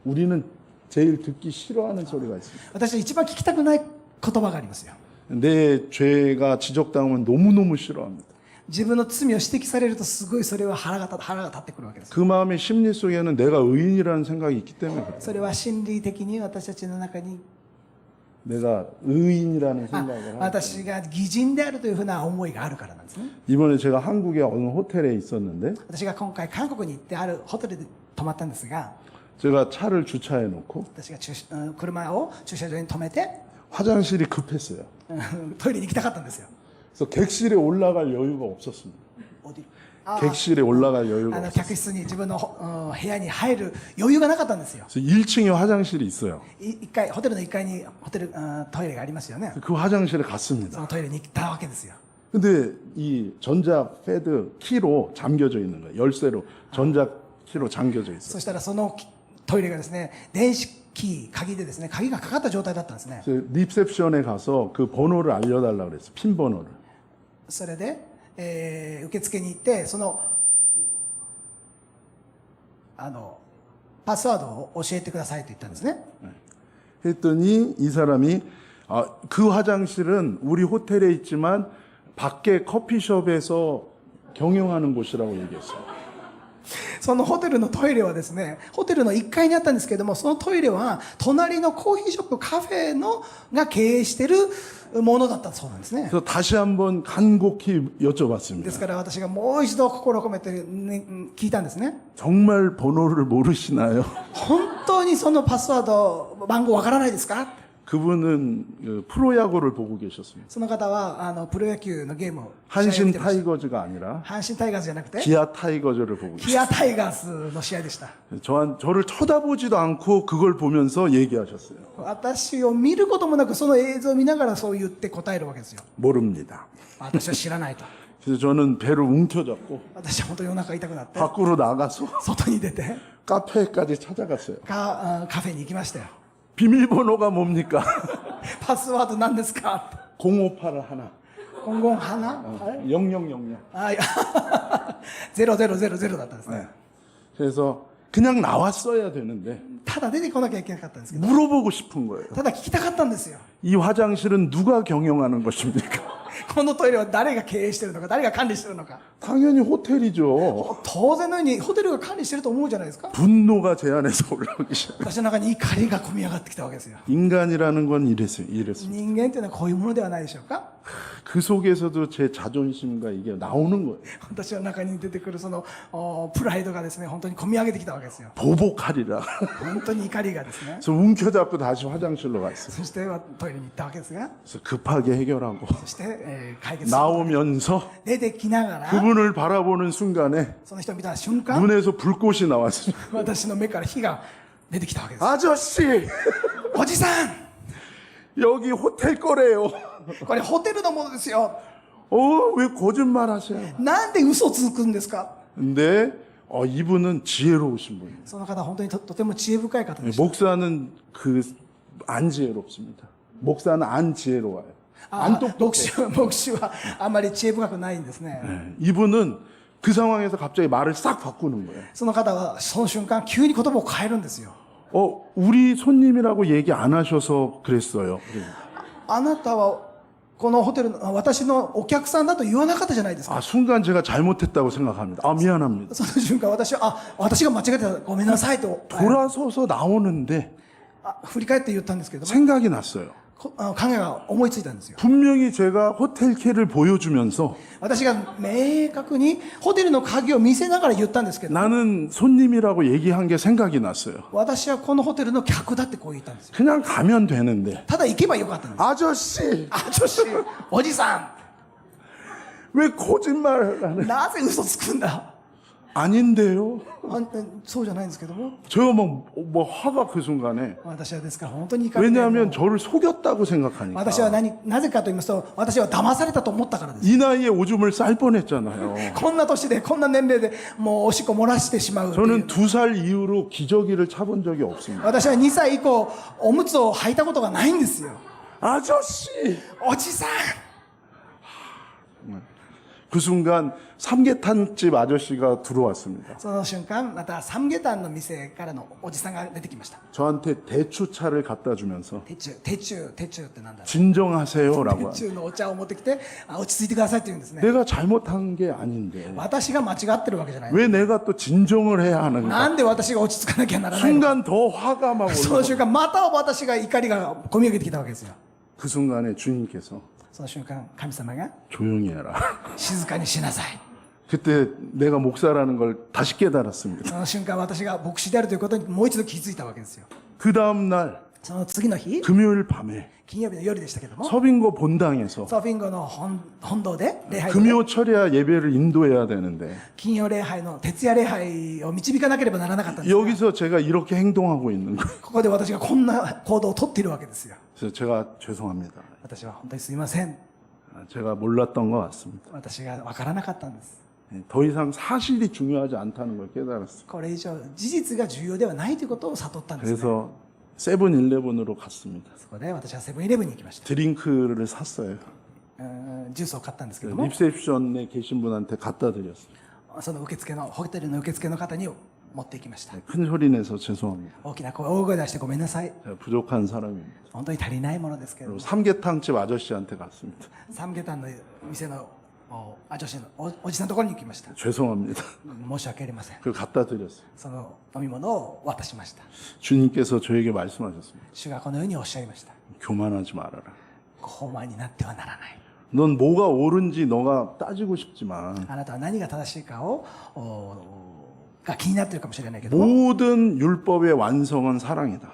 우리는 제일 듣기 싫어하는 소리가 있습니다. 私は一番聞きたくない言葉がありますよ。 내 죄가 지적당하면 너무너무 싫어합니다. 自分の罪を指摘されるとすごいそれは腹が立ってくるわけです。 그 마음의 심리 속에는 내가 의인이라는 생각이 있기 때문에 그래요. それは心理的に私たちの中に 내가 의인이라는 생각을 하고 私が義人であるというふうな思いがあるからなんですね。 이번에 제가 한국의 어느 호텔에 있었는데 私が今回韓国に行ってあるホテルで泊まったんですが、 제가 차를 주차해 놓고 私が車を駐車場に止めて 화장실이 급했어요. トイレに行きたかったんですよ。 그래서 객실에 올라갈 여유가 없었습니다. おで 객실에 올라갈 여유가 없었어요. 客室に自分の部屋に入る余裕がなかったんですよ。 그래서 1층에 화장실이 있어요. 1階、ホテルの1階にトイレがありますよね。 그 화장실에 そ 갔습니다. のトイレに行ったわけですよ。 근데 이 전자 패드 키로 잠겨져 있는 거예요. 열쇠로 전자 키로 잠겨져 있어요. そしたらそのトイレがですね、電子キー、鍵でですね、鍵がかかった状態だったんですね。 그래서 리셉션에 가서 그 번호를 알려달라고 그랬어요. 핀 번호를. それで、受付に行ってそのパスワードを教えてくださいと言ったんですね。 했더니 이 사람이 그 화장실은 우리 호텔에 있지만 밖에 커피숍에서 경영하는 곳이라고 얘기했어요. そのホテルのトイレはですね、ホテルの1階にあったんですけれども、そのトイレは隣のコーヒーショップ、カフェのが経営しているものだったそうなんですね。 그래서 다시 한번 간곡히 여쭤봤습니다. ですから私がもう一度心を込めて、ね、聞いたんですね。 정말 번호를 모르시나요? 本当にそのパスワード、番号わからないですか？ 그분은 그 프로야구를 보고 계셨습니다. その方はプロ野球のゲームを試合を 한신 見てました。 타이거즈가 아니라 阪神タイガースじゃなくて 기아 타이거즈를 보고 계셨어요. キアタイガースの試合でした。 저를 쳐다보지도 않고 그걸 보면서 얘기하셨어요. 私を見ることもなくその映像を見ながらそう言って答えるわけですよ。 모릅니다. 私は知らないと。 그래서 저는 배를 움켜잡고 私は本当にお腹痛くなって 밖으로 나가서 外に出て 카페까지 찾아갔어요. カフェに行きましたよ。 비밀번호가 뭡니까? パスワード何ですか？ 058을 하나. 今後花、 0000. あいや0000だったんですね。 네. 그래서 그냥 나왔어야 되는데 ただ出てこなきゃいけなかったんですけど、 물어보고 싶은 거예요. ただ聞きたかったんですよ。 이 화장실은 누가 경영하는 것입니까? このトイレは誰が経営してるのか、誰が管理してるのか。 당연히 호텔이죠. 当然のようにホテルが管理してると思うじゃないですか。 분노가 제 안에서 올라오기 시작. 私の中に怒りが込み上がってきたわけですよ。 인간이라는 건 이랬습니다. 人間っていうのはこういうものではないでしょうか。 그 속에서도 제 자존심과 이게 나오는 거예요. 私の中に出てくるそのプライドがですね、本当に込み上げてきたわけですよ。 보복하리라. 本当に怒りがですね。 그래서 움켜잡고 다시 화장실로 갔어요. そしてトイレに行ったわけですが、 그래서 급하게 해결하고 そして、解決する 나오면서 出てきながら 그분을 바라보는 순간에 その人を見た瞬間、 눈에서 불꽃이 나왔어요. 私の目から火が出てきたわけです。 아저씨, おじさん、 여기 호텔 거래요. これホテルのものですよ。 왜 거짓말 하세요? なんで嘘をつくんですか？ 근데 이분은 지혜로우신 분이에요. その方は本当にとても知恵深い方でした。 목사는 안 지혜롭습니다. 목사는 안 지혜로워요. あ 안 똑똑해. 牧師はあまり知恵深くないんですね。 네, 이분은 그 상황에서 갑자기 말을 싹 바꾸는 거예요. その方はその瞬間急に言葉を変えるんですよ。 우리 손님이라고 얘기 안 하셔서 그랬어요. あなたはこのホテルの私のお客さんだと言わなかったじゃないですか。 아, 순간 제가 잘못했다고 생각합니다. 아, 미안합니다. その瞬間私は私が間違えてたごめんなさいと 돌아서서 나오는데 振り返って言ったんですけども 생각이 났어요. 考えが思いついたんですよ。 분명히 제가 호텔 키를 보여주면서 私が明確にホテルの鍵を見せながら言ったんですけど 나는 손님이라고 얘기한 게 생각이 났어요. 私はこのホテルの客だってこう言ったんですよ。 그냥 가면 되는데 ただ行けばよかったんです。 아저씨 女子おじさ 왜 거짓말을 하는 んなぜ嘘つくんだ 아닌데요. そうじゃないんですけども 제가 뭐 화가 그 순간에 私はですから本当に怒って 왜냐하면 저를 속였다고 생각하니까 私はなぜかと言いますと私は騙されたと思ったからです。 이 나이에 오줌을 쌀 뻔했잖아요. こんな年でこんな年齢でもうおしっこ漏らしてしまうっていう 저는 2살 이후로 기저귀를 차본 적이 없습니다. 私は2歳以降おむつを履いたことがないんですよ。 아저씨 おじさん 그 순간 삼계탕집 아저씨가 들어왔습니다. その瞬間またサムゲタンの店からのおじさんが出てきました。 저한테 대추차를 갖다 주면서 鉄柱ってなんだろう。 진정하세요라고 鉄柱のお茶を持ってきて落ち着いてくださいって言うんですね。 내가 잘못한 게 아닌데 私が間違ってるわけじゃない。 왜 내가 또 진정을 해야 な 하는가? んで私が落ち着かなきゃならないの。 순간 더 화가 막 その 올라. 瞬間また私が怒りがこみ上げてきたわけですよ。 그 순간에 주님께서 その瞬間神様が 조용히 해라. 静かにしなさい。 그때 내가 목사라는 걸 다시 깨달았습니다. その瞬間私が牧師であるということにもう一度気づいたわけですよ。 그 다음 날 その次の日 금요일 밤에 金曜日の夜でしたけども 서빙고 본당에서 ソフィンゴの本堂で礼拝を 금요 철야 예배를 인도해야 되는데 金曜礼拝の徹夜礼拝を導かなければならなかったんですが 여기서 제가 이렇게 행동하고 있는 거예요. ここで私がこんな行動をとっているわけですよ。 그래서 제가 죄송합니다. 私は本当にすいません。 제가 몰랐던 것 같습니다. 私が分からなかったんです。 더 이상 사실이 중요하지 않다는 걸 깨달았어요. これ以上事実が重要ではないということを悟ったんです、ね。 그래서 세븐일레븐으로 갔습니다. そこで私はセブンイレブンに行きました。 드링크를 샀어요. ジュースを買ったんですけども、 리셉션에 계신 분한테 갖다 드렸어요. そのホテルの受付の方に持って行きました。 큰 소리 내서 죄송합니다. 大きな声、大声出してごめんなさい。 제가 부족한 사람입니다. 本当に足りないものですけども 그리고 삼계탕집 아저씨한테 갔습니다. サムゲタンの店の女子のおじさんのところに行きました。 죄송합니다. 申し訳ありません。 그걸 갖다 드렸어요. その飲み物を渡しました。 주님께서 저에게 말씀하셨습니다. 主がこのようにおっしゃいました。 교만하지 말아라. 傲慢になってはならない。 넌 뭐가 옳은지 너가 따지고 싶지만 あなたは何が正しいかが気になっているかもしれないけども、 모든 율법의 완성은 사랑이다.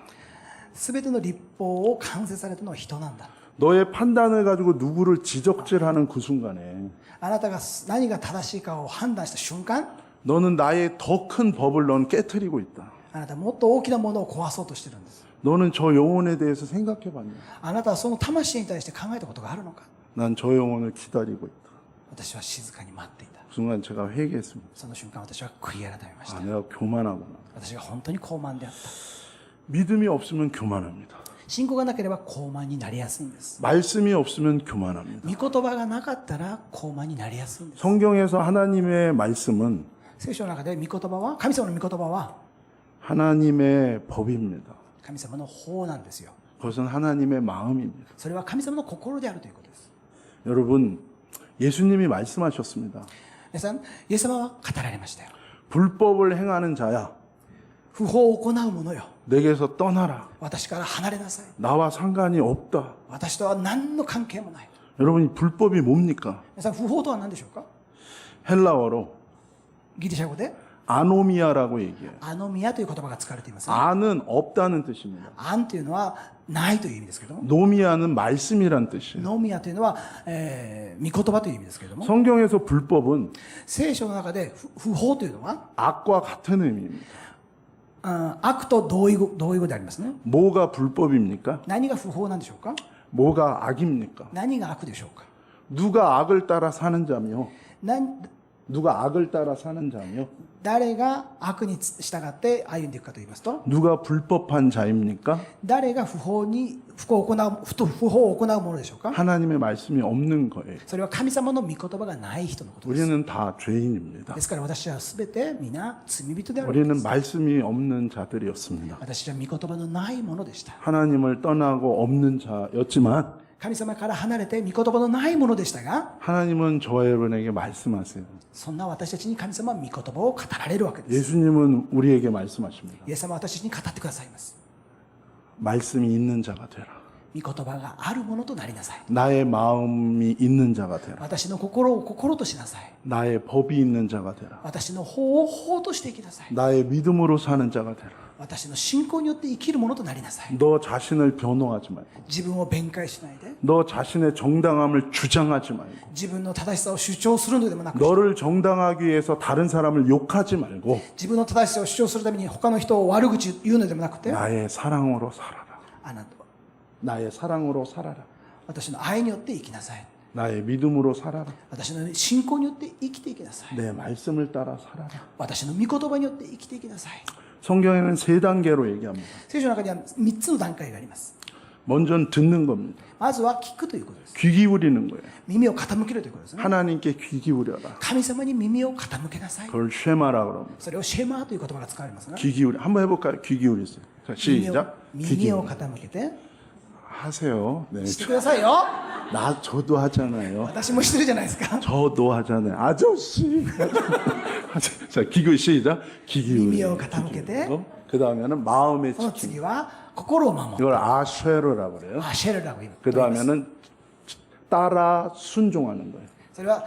すべての立法を完成されたのは人なんだ。 너의 판단을 가지고 누구를 지적질하는 그 순간에 あなたが何が正しいかを判断した瞬間、 너는 나의 더 큰 법을 넌 깨트리고 있다. あなたはもっと大きなものを壊そうとしてるんです。 너는 저 영혼에 대해서 생각해봤냐? あなたはその魂に対して考えたことがあるのか。 난 저 영혼을 기다리고 있다. 私は静かに待っていた。 그 순간 제가 회개했습니다. その瞬間私は悔い改めまし 아, た。 내가 교만하구나. 私が本当に傲慢であった。 믿음이 없으면 교만합니다. 信仰がなければ傲慢になりやすいんです。 말씀이 없으면 교만합니다. 御言葉がなかったら傲慢になりやすいんです。 성경에서 하나님의 말씀은 聖書の中で御言葉は、神様の御言葉は 하나님의 법입니다. 神様の法なんですよ。 그것은 하나님의 마음입니다. それは神様の心であるということです。 여러분, 예수님이 말씀하셨습니다. 皆さん、イエス様は語られましたよ。 불법을 행하는 자야, 不法を行う者よ。 내게서 떠나라. 私から離れなさい。 나와 상관이 없다. 私とは何の関係もない。 여러분, 이 불법이 뭡니까? 皆さん、不法とは何でしょうか。 헬라어로 ギリシャ語で 아노미아라고 얘기해요. アノミアという言葉が使われています、ね。 아는 없다는 뜻입니다. アンというのはないという意味ですけども、 노미아는 말씀이란 뜻이에요. ノミアというのは、御言葉という意味ですけれども、 성경에서 불법은 聖書の中で不法というのは 악과 같은 의미입니다. 悪と同意語でありますね。 뭐가 불법입니까? 何が不法なんでしょうか。 뭐가 악입니까? 何が悪でしょうか。 누가 악을 따라 사는 자며 누가 악을 따라 사는 자며 誰が悪に従って歩んでいくかと言いますと、 누가 불법한 자입니까? 誰が不法を行うものでしょうか。 하나님의 말씀이 없는 거예요. それは神様の御言葉がない人のことです。 우리는 다 죄인입니다. ですから私はすべて皆罪人である。 우리는 말씀이 없는 자들이었습니다. 私は御言葉のないものでした。 하나님을 떠나고 없는 자였지만 神様から離れて御言葉のないものでしたが、 하나님은 저와 여러분에게 말씀하세요. そんな私たちに神様は御言葉を語られるわけです。 예수님은 우리에게 말씀하십니다. イエス様は私たちに語ってくださいます。 말씀이 있는 자가 되라. 御言葉があるものとなりなさい。 나의 마음이 있는 자가 되라. 私の心を心としなさい。 나의 법이 있는 자가 되라. 私の法を法として生きなさい。 나의 믿음으로 사는 자가 되라. 私の信仰によって生きるものとなりなさい。 너 자신을 변호하지 말고 自分を弁解しないで、 너 자신의 정당함을 주장하지 말고 自分の正しさを主張するのでもなく、 너를 정당하기 위해서 다른 사람을 욕하지 말고 自分の正しさを主張するために他の人を悪口言うのでもなくて、 나의 사랑으로 살아라. あなたは 나의 사랑으로 살아라. 私の愛によって生きなさい。 나의 믿음으로 살아라. 私の信仰によって生きていきなさい。 내 말씀을 따라 살아라. 私の御言葉によって生きていきなさい。 성경에는 세 단계로 얘기합니다. 聖書の中には3つの段階があります。 먼저는 듣는 겁니다. まずは聞くということです。 귀 기울이는 거예요. 耳を傾けるということですね。 하나님께 귀 기울여라. 神様に耳を傾けなさい。 그걸 쉐마라 그럽니다. それをシェマーという言葉が使われますが、 귀 기울이 한번 해볼까요? 귀 기울이세요. 자, 耳を 시작. 귀 耳を 기울이. 傾けて 하세요. 네. してくださいよ。 저도 하잖아요. 私もしてるじゃないですか。 저도 하잖아요. 아저씨. 자, 기구 시작. 귀 기울이. 耳を傾けて、 그 다음에는 마음의 その 지킴. 次は心を守る。 이걸 아쉐르라고 그래요. アシェルラゴ言う。 그 다음에는 따라 순종하는 거예요. それは、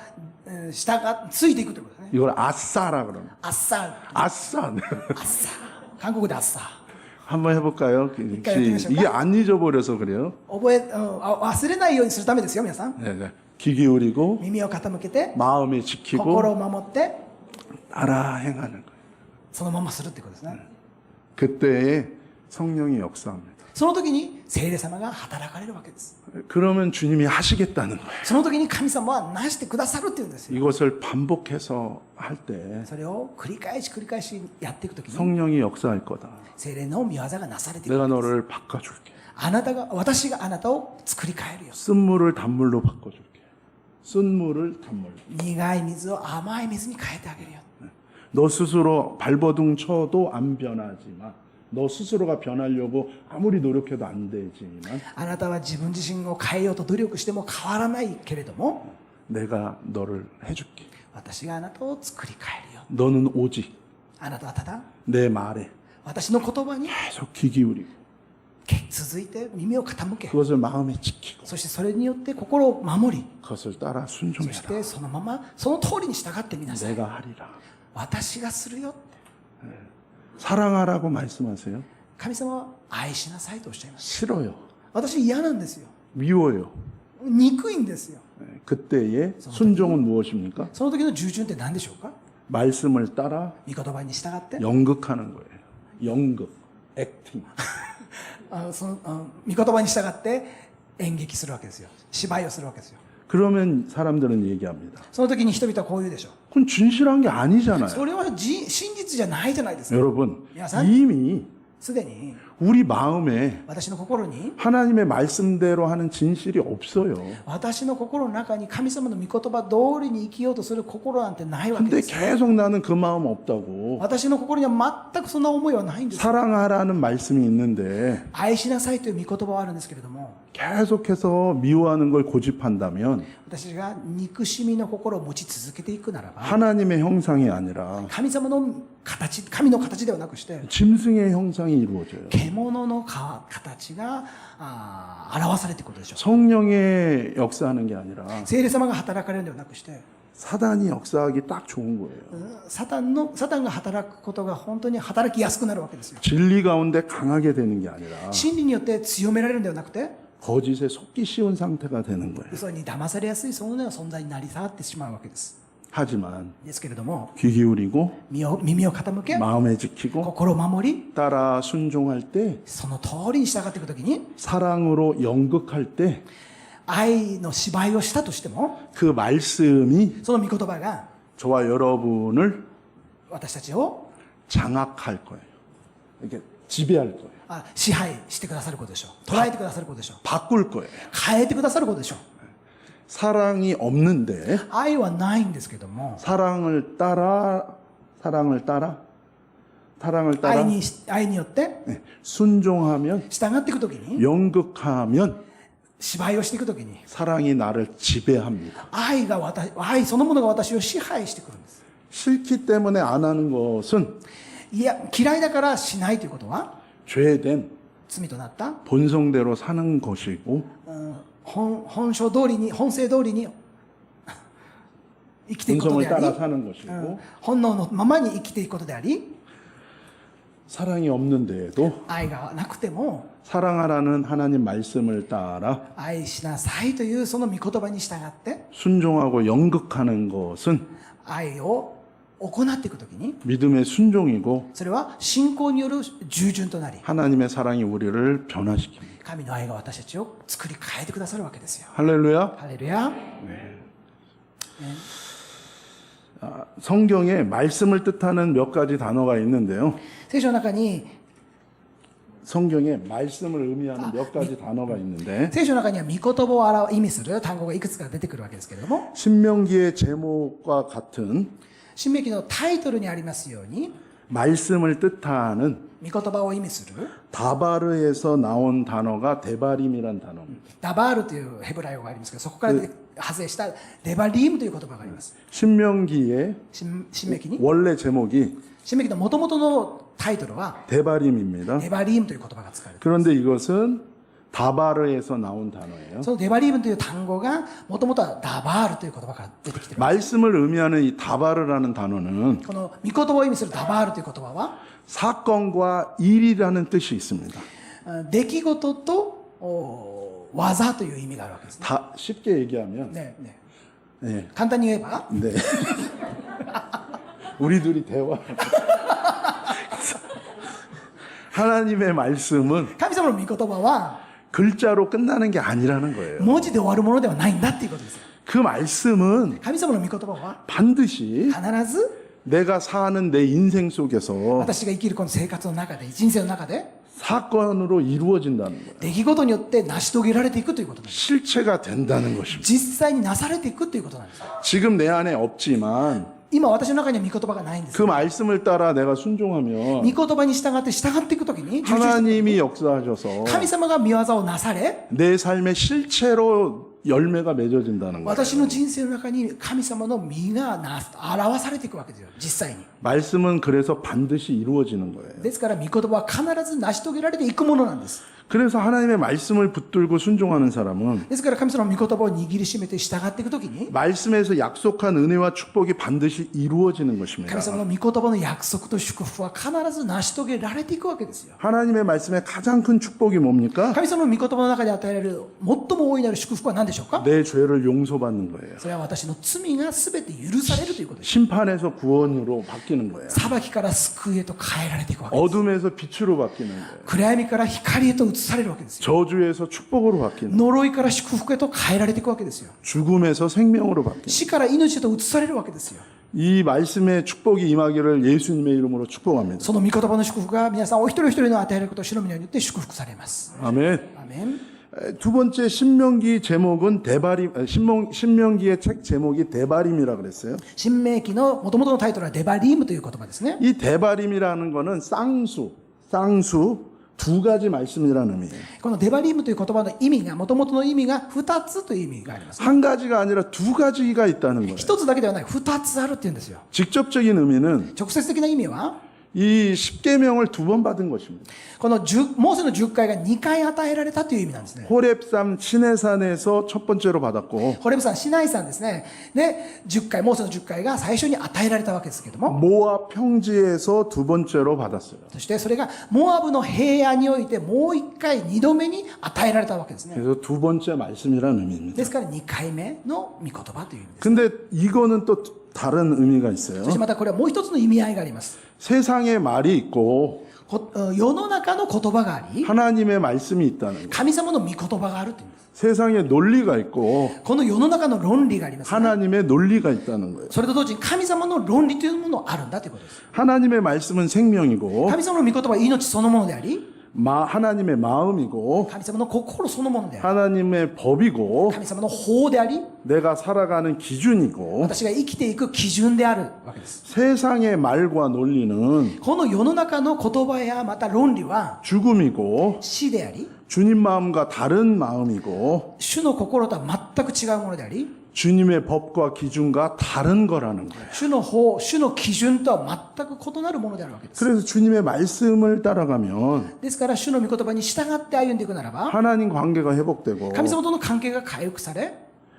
従がついていくということですね。 이걸 아싸라 그러는. アッサー、 아싸. 네. アッサー。韓国でアッサー。 한번 해볼까요? 이게 안 잊어버려서 그래요. 忘れないようにするためですよ、皆さん。 네, 네. 귀 기울이고 耳を傾けて、 마음에 지키고 心を守って、 따라 행하는 거예요. そのままするってことですね。 그때에 성령이 역사합니다. その時に聖霊様が働かれるわけです。 그러면 주님이 하시겠다는 거예요. その時に神様はなしてくださるっていうんですよ。 이것을 반복해서 할 때 それを繰り返し繰り返しやっていく時に 성령이 역사할 거다. 聖霊の御業がなされていく。 내가 너를 바꿔줄게. 私があなたを作り変えるよ。 쓴물을 단물로 바꿔줄게. 쓴물을 단물로. 苦い水を甘い水に変えてあげるよ。 너 스스로 발버둥 쳐도 안 변하지만 너 스스로가 변하려고 아무리 노력해도 안 되지만 あなたは自分自身を変えようと努力しても変わらないけれども、 내가 너를 해줄게. 私があなたを作り変えるよ。 너는 오직 あなたはただ 내 말에 私の言葉に 계속 귀 기울이고 続いて耳を傾け、 그것을 마음에 지키고 そしてそれによって心を守り、 그것을 따라 そし 순종해라. てそのままその通りに従ってみなさい。 내가 하리라. 私がするよって。 사랑하라고 말씀하세요. 神様は愛しなさいとおっしゃいます。 싫어요. 私嫌なんですよ。 미워요. 憎いんですよ。 그때의 순종은 무엇입니까? その時の従順って何でしょうか。 말씀을 따라 御言葉に従って 연극하는 거예요. 연극, 액팅. 御言葉に従って演劇するわけですよ。芝居をするわけですよ。 그러면 사람들은 얘기합니다. その時に人々はこう言うでしょう。 그건 진실한 게 아니잖아요. それは真実じゃないじゃないですか。 여러분, 야산? 이미 すでに 우리 마음에 私の心に 하나님의 말씀대로 하는 진실이 없어요. 私の心の中に神様の御言葉通りに生きようとする心なんてないわけ 근데 です。 계속 나는 그 마음 없다고. 私の心には全くそんな思いはないんです。 사랑하라는 말씀이 있는데 愛しなさいという御言葉はあるんですけれども、 계속해서 미워하는 걸 고집한다면 私が憎しみの心を持ち続けていくならば、 하나님의 형상이 아니라 神様の形、神の形ではなくして 짐승의 형상이 이루어져요. 獣の形が表されていくことでしょう。 성령의 역사하는 게 아니라 聖霊様が働かれるのではなくして、 사단이 역사하기 딱 좋은 거예요. サタンが働くことが本当に働きやすくなるわけですよ。 진리 가운데 강하게 되는 게 아니라 真理によって強められるのではなくて、 거짓에 속기 쉬운 상태가 되는 거예요. 嘘に騙されやすいそのような存在になり下がってしまうわけです。 하지만 ですけれども、 귀 기울이고 耳を傾け、 마음에 지키고 心を守り、 따라 순종할 때 その通りに従っていくときに、 사랑으로 연극할 때 그 愛の芝居をしたとしても、 말씀이 その御言葉が 저와 여러분을 私たちを 장악할 거예요. 이렇게 지배할 거예요. 支配してくださることでしょう。捉えてくださることでしょう。 바꿀 거예요. 変えてくださることでしょう。 사랑이 없는데 愛はないんですけども、 사랑을 따라 愛によって 네, 순종하면 従っていくときに、 연극하면 芝居をしていくときに、 사랑이 나를 지배합니다. 愛そのものが私を支配してくるんです。 싫기 때문에 안 하는 것은 いや、嫌いだからしないということは、 죄된 罪となった、 본성대로 사는 것이고 本性通りに生きていくこと 본성을 であり、 따라 사는 것이고 本能のままに生きていくことであり、 사랑이 없는데도 愛がなくても 사랑하라는 하나님 말씀을 따라 愛しなさいというその御言葉に従って 순종하고 연극하는 것은 愛を行っていくときに、 믿음의 순종이고 それは信仰による従順となり、 하나님의 사랑이 우리를 변화시킵니다. 神の愛が私たちを作り変えてくださるわけですよ。 할렐루야. ハレルヤ。 성경에 말씀을 뜻하는 몇 가지 단어가 있는데요. 聖書の中に 성경에 말씀을 의미하는 몇 가지 단어가 있는데 聖書の中には御言葉を意味する単語がいくつか出てくるわけですけれども、 신명기의 제목과 같은 新明記のタイトルにありますように、 말씀을 뜻하는 御言葉を意味する 다바르에서 나온 단어가 데바림이란 단어입니다. ダバールというヘブライ語がありますけど、そこから派生したデバリームという言葉があります。 신명기의 新明記に 원래 제목이 新明記の元々のタイトルは 데바림입니다. デバリームという言葉が使われています。 그런데 이것은 다바르에서 나온 단어예요. そのデバリームという単語がもともとはダバールという言葉から出てきている。 말씀을 의미하는 이 다바르라는 단어는 この御言葉を意味するダバールという言葉は 사건과 일이라는 뜻이 있습니다. 出来事と技という意味があるわけですね。 다 쉽게 얘기하면 ねね 네. 簡単に言えば、 네. 우리 둘이 대화. 하나님의 말씀은 神様の御言葉は 글자로 끝나는 게 아니라는 거예요. 文字で終わるものではないんだっていうことですよ。 그 말씀은 神様の御言葉は 반드시 必ず 내가 사는 내 인생 속에서 私が生きるこの生活の中で、人生の中で 사건으로 이루어진다는 거예요. 出来事によって成し遂げられていくということなんです。 실체가 된다는 것입니다. 実際になされていくということなんです。 지금 내 안에 없지만 今私の中には御言葉がないんです。 그 말씀을 따라 내가 순종하면 御言葉に従っていくときに、 하나님이 역사하셔서 神様が御業をなされ、 내 삶의 실체로 열매가 맺어진다는 거예요. 私の人生の中に神様の実が表されていくわけですよ、実際に。 말씀은 그래서 반드시 이루어지는 거예요. ですから御言葉は必ず成し遂げられていくものなんです。 그래서 하나님의 말씀을 붙들고 순종하는 사람은 ですから神様の御言葉を握りしめて従っていくときに、 말씀에서 약속한 은혜와 축복이 반드시 이루어지는 것입니다. 神様の御言葉の約束と祝福は必ず成し遂げられていくわけですよ。 하나님의 말씀의 가장 큰 축복이 뭡니까? 神様の御言葉の中で与えられる最も大いなる祝福は何でしょうか？ 내 죄를 용서받는 거예요. それは私の罪が全て許されるということです。 심판에서 구원으로 바뀌는 거예요. 裁きから救いへと変えられていくわけです。 어둠에서 빛으로 바뀌는 거예요. 暗闇から光へと移されるわけですよ。 저주에서 축복으로 바뀌는 거예요. 呪いから祝福へと変えられていくわけですよ。 죽음에서 생명으로 바뀌는 거예요. 死から命へと移されるわけですよ。 이 말씀의 축복이 임하기를 예수님의 이름으로 축복합니다. その御言葉の祝福が皆さんお一人お一人の与えられることを主の皆によって祝福されます。 아멘. アメン。 두 번째 신명기 제목은 신명기의 책 제목이 데바림이라 그랬어요. 新明記の元々のタイトルはデバリームという言葉ですね。 이 데바림이라는 거는 쌍수 두 가지 말씀이라는 의미예요. このデバリームという言葉の意味が、元々の意味が2つという意味があります。 한 가지가 아니라 두 가지가 있다는 거예요. 1つだけではない、2つあるっていうんですよ。 직접적인 의미는 直接的な意味は、 이 십계명을 두 번 받은 것입니다. このモーセの10回が2回与えられたという意味なんですね。 호렙산 시내산에서 첫 번째로 받았고 ホレブ山、シナイ山ですね。で、10回、モーセの10回が最初に与えられたわけですけども、 모압 평지에서 두 번째로 받았어요. そしてそれがモアブの平野においてもう1回、2度目に与えられたわけですね。 그래서 두 번째 말씀이라는 의미입니다. ですから2回目の御言葉という意味です。 근데 이거는 또 다른 의미가 있어요. そしてまたこれはもう一つの意味合いがあります。 세상에 말이 있고 世の中の言葉があり 하나님의 말씀이 있다는 거예요. 神様の御言葉があるというんです。 세상에 논리가 있고 この世の中の論理があります、ね、 하나님의 논리가 있다는 거예요. それと同時に神様の論理というものがあるんだということです。 하나님의 말씀은 생명이고 神様の御言葉は命そのものであり 하나님의 마음이고 神様の心そのものであり 하나님의 법이고 神様の法であり 내가 살아가는 기준이고 私が生きていく基準であるわけです。 세상의 말과 논리는 この世の中の言葉やまた論理は 죽음이고 死であり 주님 마음과 다른 마음이고 主の心とは全く違うものであり 주님의 법과 기준과 다른 거라는 거예요. 主の法、主の基準とは全く異なるものであるわけです。 그래서 주님의 말씀을 따라가면 ですから主の御言葉に従って歩んでいくならば 하나님 관계가 회복되고 神様との関係が回復され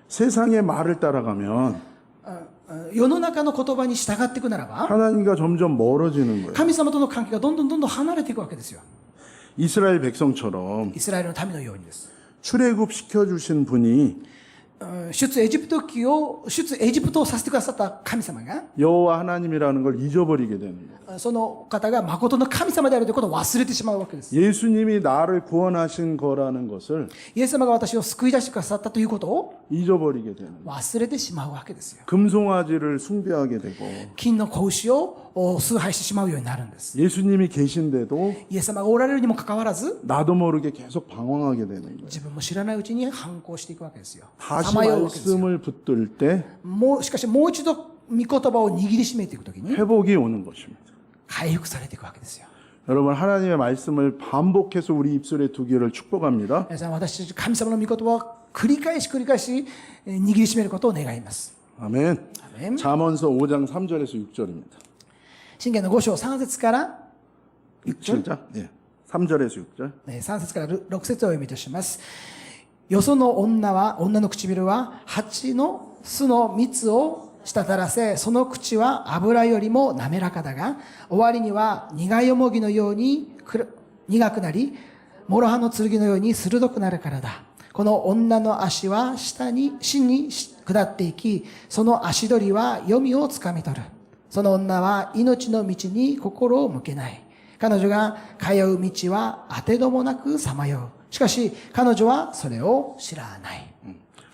세상의 말을 따라가면 世の中の言葉に従っていくならば 하나님과 점점 멀어지는 거예요. 神様との関係がどんどん離れていくわけですよ。 이스라엘 백성처럼 イスラエルの民のようにです。 출애굽 시켜주신 분이 出エジプト記を出エジプトをさせてくださった神様が 여호와 하나님이라는 걸 잊어버리게 되는 거예요. その方が誠の神様であるということを忘れてしまうわけです。 예수님이 나를 구원하신 거라는 것을 イエス様が私を救い出してくださったということを 잊어버리게 되는 거예요. 忘れてしまうわけですよ。 금송아지를 숭배하게 되고 金の子牛を崇拝してしまうようになるんです。 예수님이 계신데도 イエス様がおられるにもかかわらず 나도 모르게 계속 방황하게 되는 거예요. 自分も知らないうちに反抗していくわけですよ。 다시 さまようわけですよ。 말씀을 붙들 때 しかしもう一度御言葉を握りしめていくときに 회복이 오는 것입니다. 回復されていくわけですよ。 여러분 하나님의 말씀을 반복해서 우리 입술에 두기를 축복합니다. 皆さん、私たち神様の御言葉を繰り返し握りしめることを願います。 아멘. 아멘. 잠언서 5장 3절에서 6절입니다. 箴言の5章3節から6절? 예. 3절에서 6절. 3節から6節を読みとします。よその女の唇は蜂の巣の蜜を滴らせ、その口は油よりも滑らかだが、終わりには苦よもぎのように苦くなり、諸刃の剣のように鋭くなるからだ。この女の足は死に下っていき、その足取りは黄泉をつかみ取る。その女は命の道に心を向けない。彼女が通う道は当てどもなくさまよう。しかし彼女はそれを知らない。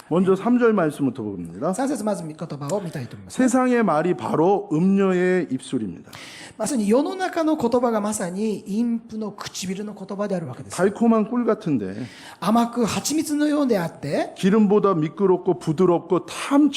먼저 3절 말씀부터 봅니다. 3節まず御言葉を見たいと思います。 세상의 말이 바로 음녀의 입술입니다. まさに世の中の言葉がまさに陰婦の唇の言葉であるわけです。 달콤한 꿀 같은데 甘く蜂蜜のようであって 기름보다 미끄럽고 부드럽고 참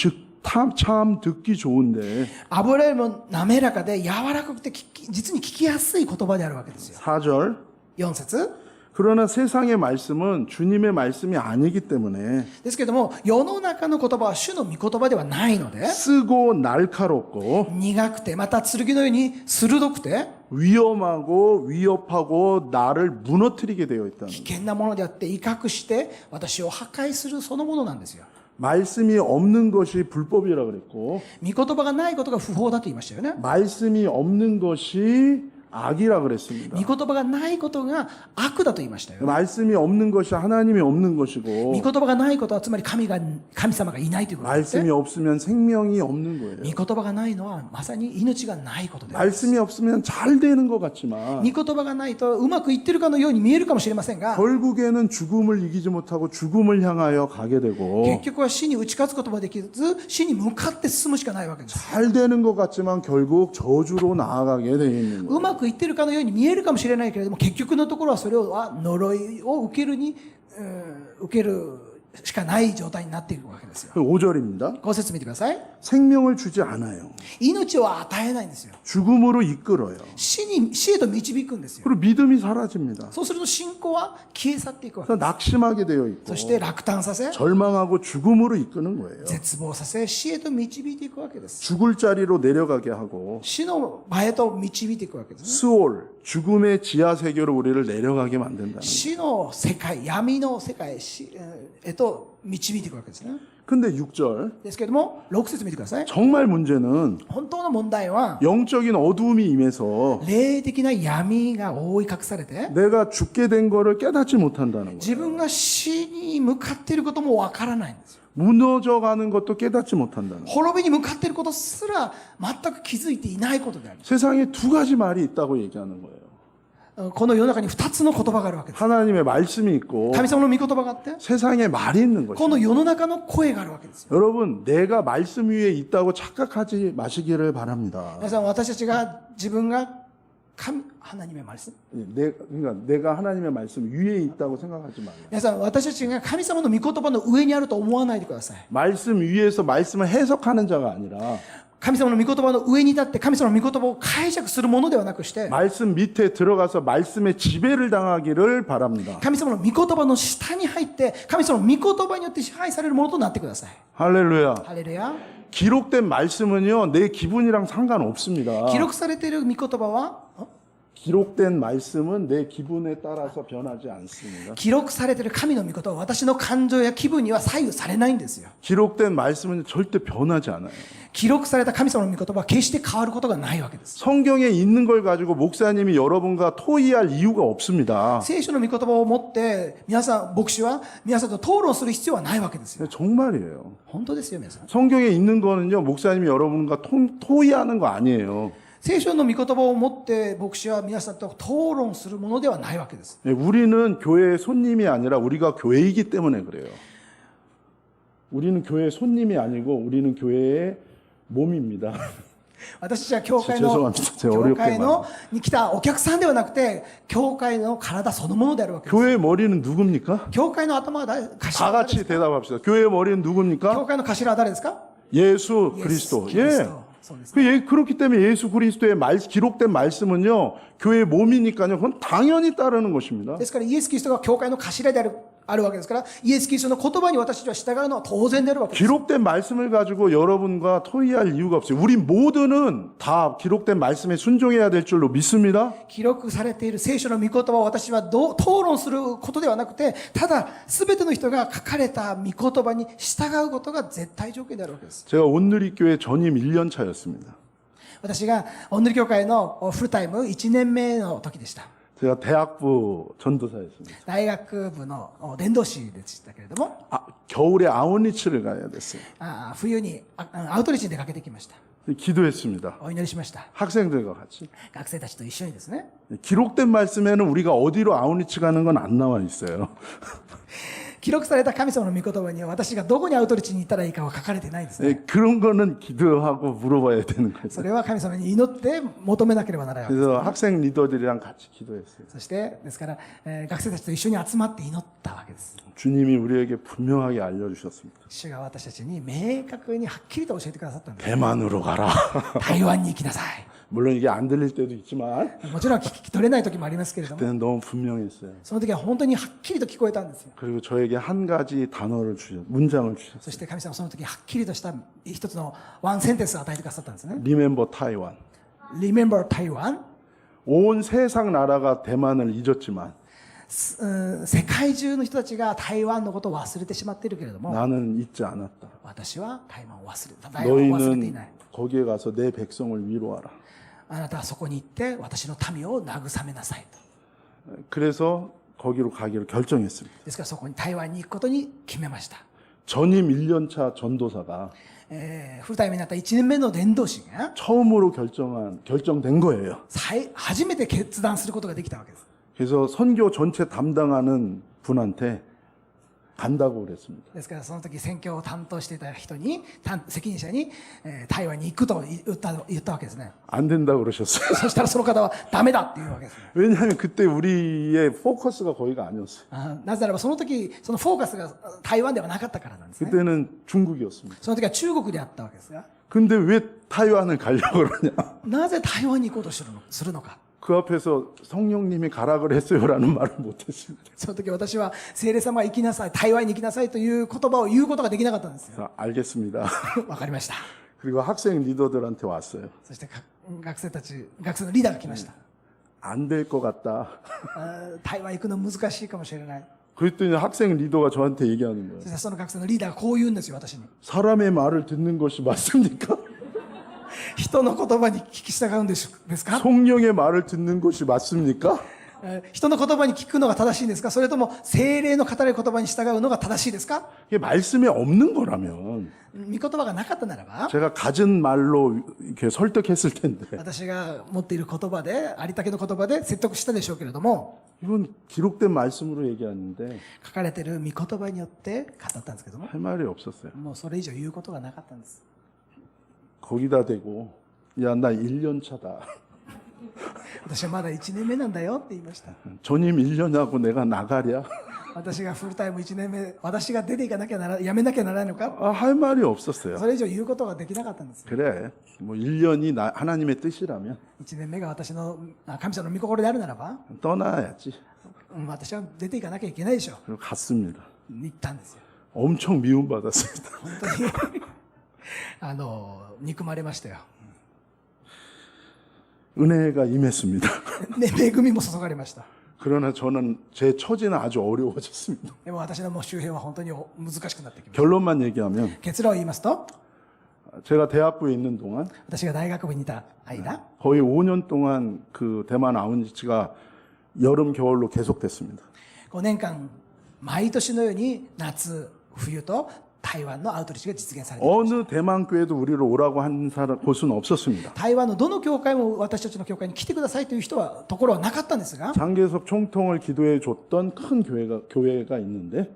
듣기 좋은데 油よりも滑らかで柔らかくて実に聞きやすい言葉であるわけですよ。 4절 4節 그러나 세상의 말씀은 주님의 말씀이 아니기 때문에 ですけれども世の中の言葉は主の御言葉ではないので 쓰고 날카롭고 苦くてまた剣のように鋭くて 위험하고 위협하고 나를 무너뜨리게 되어 있다는 危 거예요. 険なものであって威嚇して私を破壊するそのものなんですよ。 말씀이 없는 것이 불법이라 그랬고 御言葉がないことが不法だと言いましたよね。 말씀이 없는 것이 악이라 그랬습니다. 御言葉がないことが悪だと言いましたよ。 말씀이 없는 것이 하나님이 없는 것이고 御言葉がないことはつまり神様がいないということですね。 말씀이 없으면 생명이 없는 거예요. 御言葉がないのはまさに命がないことです。 말씀이 없으면 잘 되는 것 같지만 御言葉がないとうまくいってるかのように見えるかもしれませんが 결국에는 죽음을 이기지 못하고 죽음을 향하여 가게 되고 結局は死に打ち勝つことができず死に向かって進むしかないわけです。 잘 되는 것 같지만 결국 저주로 나아가게 돼 있는 う 거예요. まくいってるかのように見えるかもしれないけれども結局のところはそれは呪いを受けるしかない状態になっていくわけですよ。 5절입니다. 5節見てください。 생명을 주지 않아요. 命を与えないんですよ。 죽음으로 이끌어요. 死へと導くんですよ。 그리고 믿음이 사라집니다. そうすると信仰は消え去っていくわけ 그래서 낙심하게 되어 で 있고 す。そして落胆させ 절망하고 죽음으로 이끄는 거예요. 絶望させ死へと導いていくわけです。 죽을 자리로 내려가게 하고 死の場へと導いていくわけですね。 스올 죽음의 지하 세계로 우리를 내려가게 만든다는 거예요. 死の世界、闇の世界へと導いていくわけですね。 근데 6절 ですけれども6節見てください。 정말 문제는 本当の問題は 영적인 어두움이 임해서 霊的な闇が覆い隠されて 내가 죽게 된 거를 깨닫지 못한다는 거예요. 自分が死に向かっていることもわからないんですよ。 무너져가는 것도 깨닫지 못한다는 거예요. 滅びに向かっていることすら全く気づいていないことであります。 세상에 두 가지 말이 있다고 얘기하는 거예요. この世の中に2つの言葉があるわけです。 하나님의 말씀이 있고 神様の御言葉があって、 세상에 말이 있는 こ 것입니다. の世の中の声があるわけですよ。 여러분, 내가 말씀 위에 있다고 착각하지 마시기를 바랍니다. 皆さん、私たちが自分が하나님의 말씀? 그러니까 내가 하나님의 말씀 위에 있다고 생각하지 마요. 皆さん、私たちが神様の御言葉の上にあると思わないでください。 말씀 위에서 말씀을 해석하는 자가 아니라 神様の御言葉の上に立って神様の御言葉を解釈するものではなくして、 말씀 밑에 들어가서 말씀의 지배를 당하기를 바랍니다. 神様の御言葉の下に入って神様の御言葉によって支配されるものとなってください。 할렐루야. ハレルヤ。 기록된 말씀은요, 내 기분이랑 상관없습니다. 記録されている御言葉は、 기록된 말씀은 내 기분에 따라서 변하지 않습니다. 記録されている神の御言葉は私の感情や気分には左右されないんですよ。 기록된 말씀은 절대 변하지 않아요. 記録された神様の御言葉は決して変わることがないわけです。 성경에 있는 걸 가지고 목사님이 여러분과 토의할 이유가 없습니다. 聖書の御言葉を持って皆さん、牧師は皆さんと討論する必要はないわけですよ。 정말이에요. 本当ですよ、皆さん。 성경에 있는 거는요, 목사님이 여러분과 토의하는 거 아니에요. 聖書の御言葉を持って牧師は皆さんと討論するものではないわけです。 우리는 교회의 손님이 아니라 우리가 교회이기 때문에 그래요. 우리는 교회의 손님이 아니고 우리는 교회의 몸입니다. 私たちは教会 죄송합니다. 제가 어렵게 に来たお客さんではなくて教会の体そのものであるわけです。 교회의 머리는 누굽니까? 教会の頭は誰？ 다 頭は誰で 같이 すか？ 대답합시다. 교회의 머리는 教 누굽니까? 会の頭は誰ですか？ 예수 그리스도. キリス 예. ト。そうです。 그렇기 때문에 예수 그리스도의 기록된 말씀은요, 교회의 몸이니까요, 그건 당연히 따르는 것입니다. ですからイエス・キリストが教会の頭であるわけですから、イエス・キリストの言葉に私たちは従うのは当然であるわけです。 기록된 말씀을 가지고 여러분과 토의할 이유가 없어요. 우리 모두는 다 기록된 말씀에 순종해야 될 줄로 믿습니다. 記録されている聖書の御言葉を私は討論することではなくて、ただ全ての人が書かれた御言葉に従うことが絶対条件であるわけです。 제가 온누리교회 전임 1년 차였습니다. 私がオンヌリ教会のフルタイム1年目の時でした。 제가 대학부 전도사였습니다. 大学部の伝道師でしたけれども、 겨울에 아웃리치를 가야 됐어요. 冬にアウトリーチに出かけてきました。 기도했습니다. お祈りしました。 학생들과 같이. 学生たちと一緒にですね。 기록된 말씀에는 우리가 어디로 아웃리치 가는 건 안 나와 있어요. 記録された神様の御言葉には私がどこにアウトリーチに行ったらいいかは書かれてないですね。 그런 거는 기도하고 물어봐야 되는 거예요. それは神様に祈って求めなければならないわけです。 그래서 학생 리더들이랑 같이 기도했어요. そしてですから、学生たちと一緒に集まって祈ったわけです。 주님이 우리에게 분명하게 알려주셨습니다. 主が私たちに明確にはっきりと教えてくださったんです。 대만으로 가라. 台湾に行きなさい。 물론 이게 안 들릴 때도 있지만 もちろん聞き取れない時もありますけれども、 그때는 너무 분명했어요. その時は本当にはっきりと聞こえたんですよ。 그리고 저에게 한 가지 문장을 주셨어요. そして神様はその時はっきりとした一つのワンセンテンスを与えてくださったんですね。 Remember Taiwan. Remember Taiwan。 온 세상 나라가 대만을 잊었지만 世界中の人たちが台湾のことを忘れてしまっているけれども、 나는 잊지 않았다. 私は台湾を忘れた。台湾を忘れてい 너희는 ない。 거기에 가서 내 백성을 위로하라. あなたはそこに行って私の民を慰めなさいと。 그래서 거기로 가기로 결정했습니다. ですからそこに台湾に行くことに決めました。 전임 1년차 전도사가 フルタイムになった1年目の伝道師が 처음으로 결정된 거예요. 初めて決断することができたわけです。 그래서 선교 전체 담당하는 분한테 간다고 그랬습니다. ですからその時宣教を担当していた人に責任者に台湾に行くと言ったわけですね。 안 된다고 그러셨어요. そしたらその方はダメだっていうわけですね。 왜냐하면 그때 우리의 포커스가 거기가 아니었어요. なぜならばその時そのフォーカスが台湾ではなかったからなんですね。 그때는 중국이었습니다. その時は中国であったわけですが、 근데 왜 타이완을 가려고 그러냐? なぜ台湾に行こうとするのか。 그 앞에서 성령님이 가라 그랬어요라는 말을 못했습니다. その時私は聖霊様が行きなさい、台湾に行きなさいという言葉を言うことができなかったんですよ。 그래서 알겠습니다. わかりました。 그리고 학생 리더들한테 왔어요. そして学生のリーダーが来ました。 안 될 것 같다. 台湾行くの難しいかもしれない。 그랬더니 학생 리더가 저한테 얘기하는 거예요. そしてその学生のリーダーがこう言うんですよ、私に。 사람의 말을 듣는 것이 맞습니까? 人の言葉に聞き従うんですか？ 성령의 말을 듣는 것이 맞습니까? 人の言葉に聞くのが正しいんですか、それとも聖霊の語る言葉に従うのが正しいですか。 이게 말씀이 없는 거라면 御言葉がなかったならば、 제가 가진 말로 이렇게 설득했을 텐데 私が持っている言葉で、ありったけの言葉で説得したでしょうけれども、 이건 기록된 말씀으로 얘기하는데 書かれている御言葉によって語ったんですけども、 할 말이 없었어요. もうそれ以上言うことがなかったんです。 거기다 대고 야, 나 1년 차다. 私はまだ1年目なんだよって言いました。 전임 1년하고 내가 나가랴? 私がフルタイム1年目、私が出ていかなきゃなら、やめなきゃならないのか、 할 말이 없었어요. それ以上言うことができなかったんです。 그래, 뭐 1년이 하나님의 뜻이라면 1年目が私の神様の御心であるならば、 떠나야지. 私は出ていかなきゃいけないでしょ。 그리고 갔습니다. 言ったんですよ。 엄청 미움받았습니다. 本当に憎まれましたよ。 은혜가 임했습니다. ね、恵みも注がれました。 그러나 저는 제 처지는 아주 어려워졌습니다. でも私のもう周辺は本当に難しくなってきました。 결론만 얘기하면 結論を言いますと、 제가 대학부에 있는 동안 私が大学部にいた間、 거의 5년 동안 그 대만 아웃리치가 여름 겨울로 계속됐습니다. 5年間毎年のように夏冬と台湾のアウトリーチが実現されていました。 어느 대만 교회도 우리를 오라고 한 곳은 없었습니다. 台湾のどの教会も私たちの教会に来てくださいという人はところはなかったんですが、 장계석 총통을 기도해 줬던 큰 교회가 있는데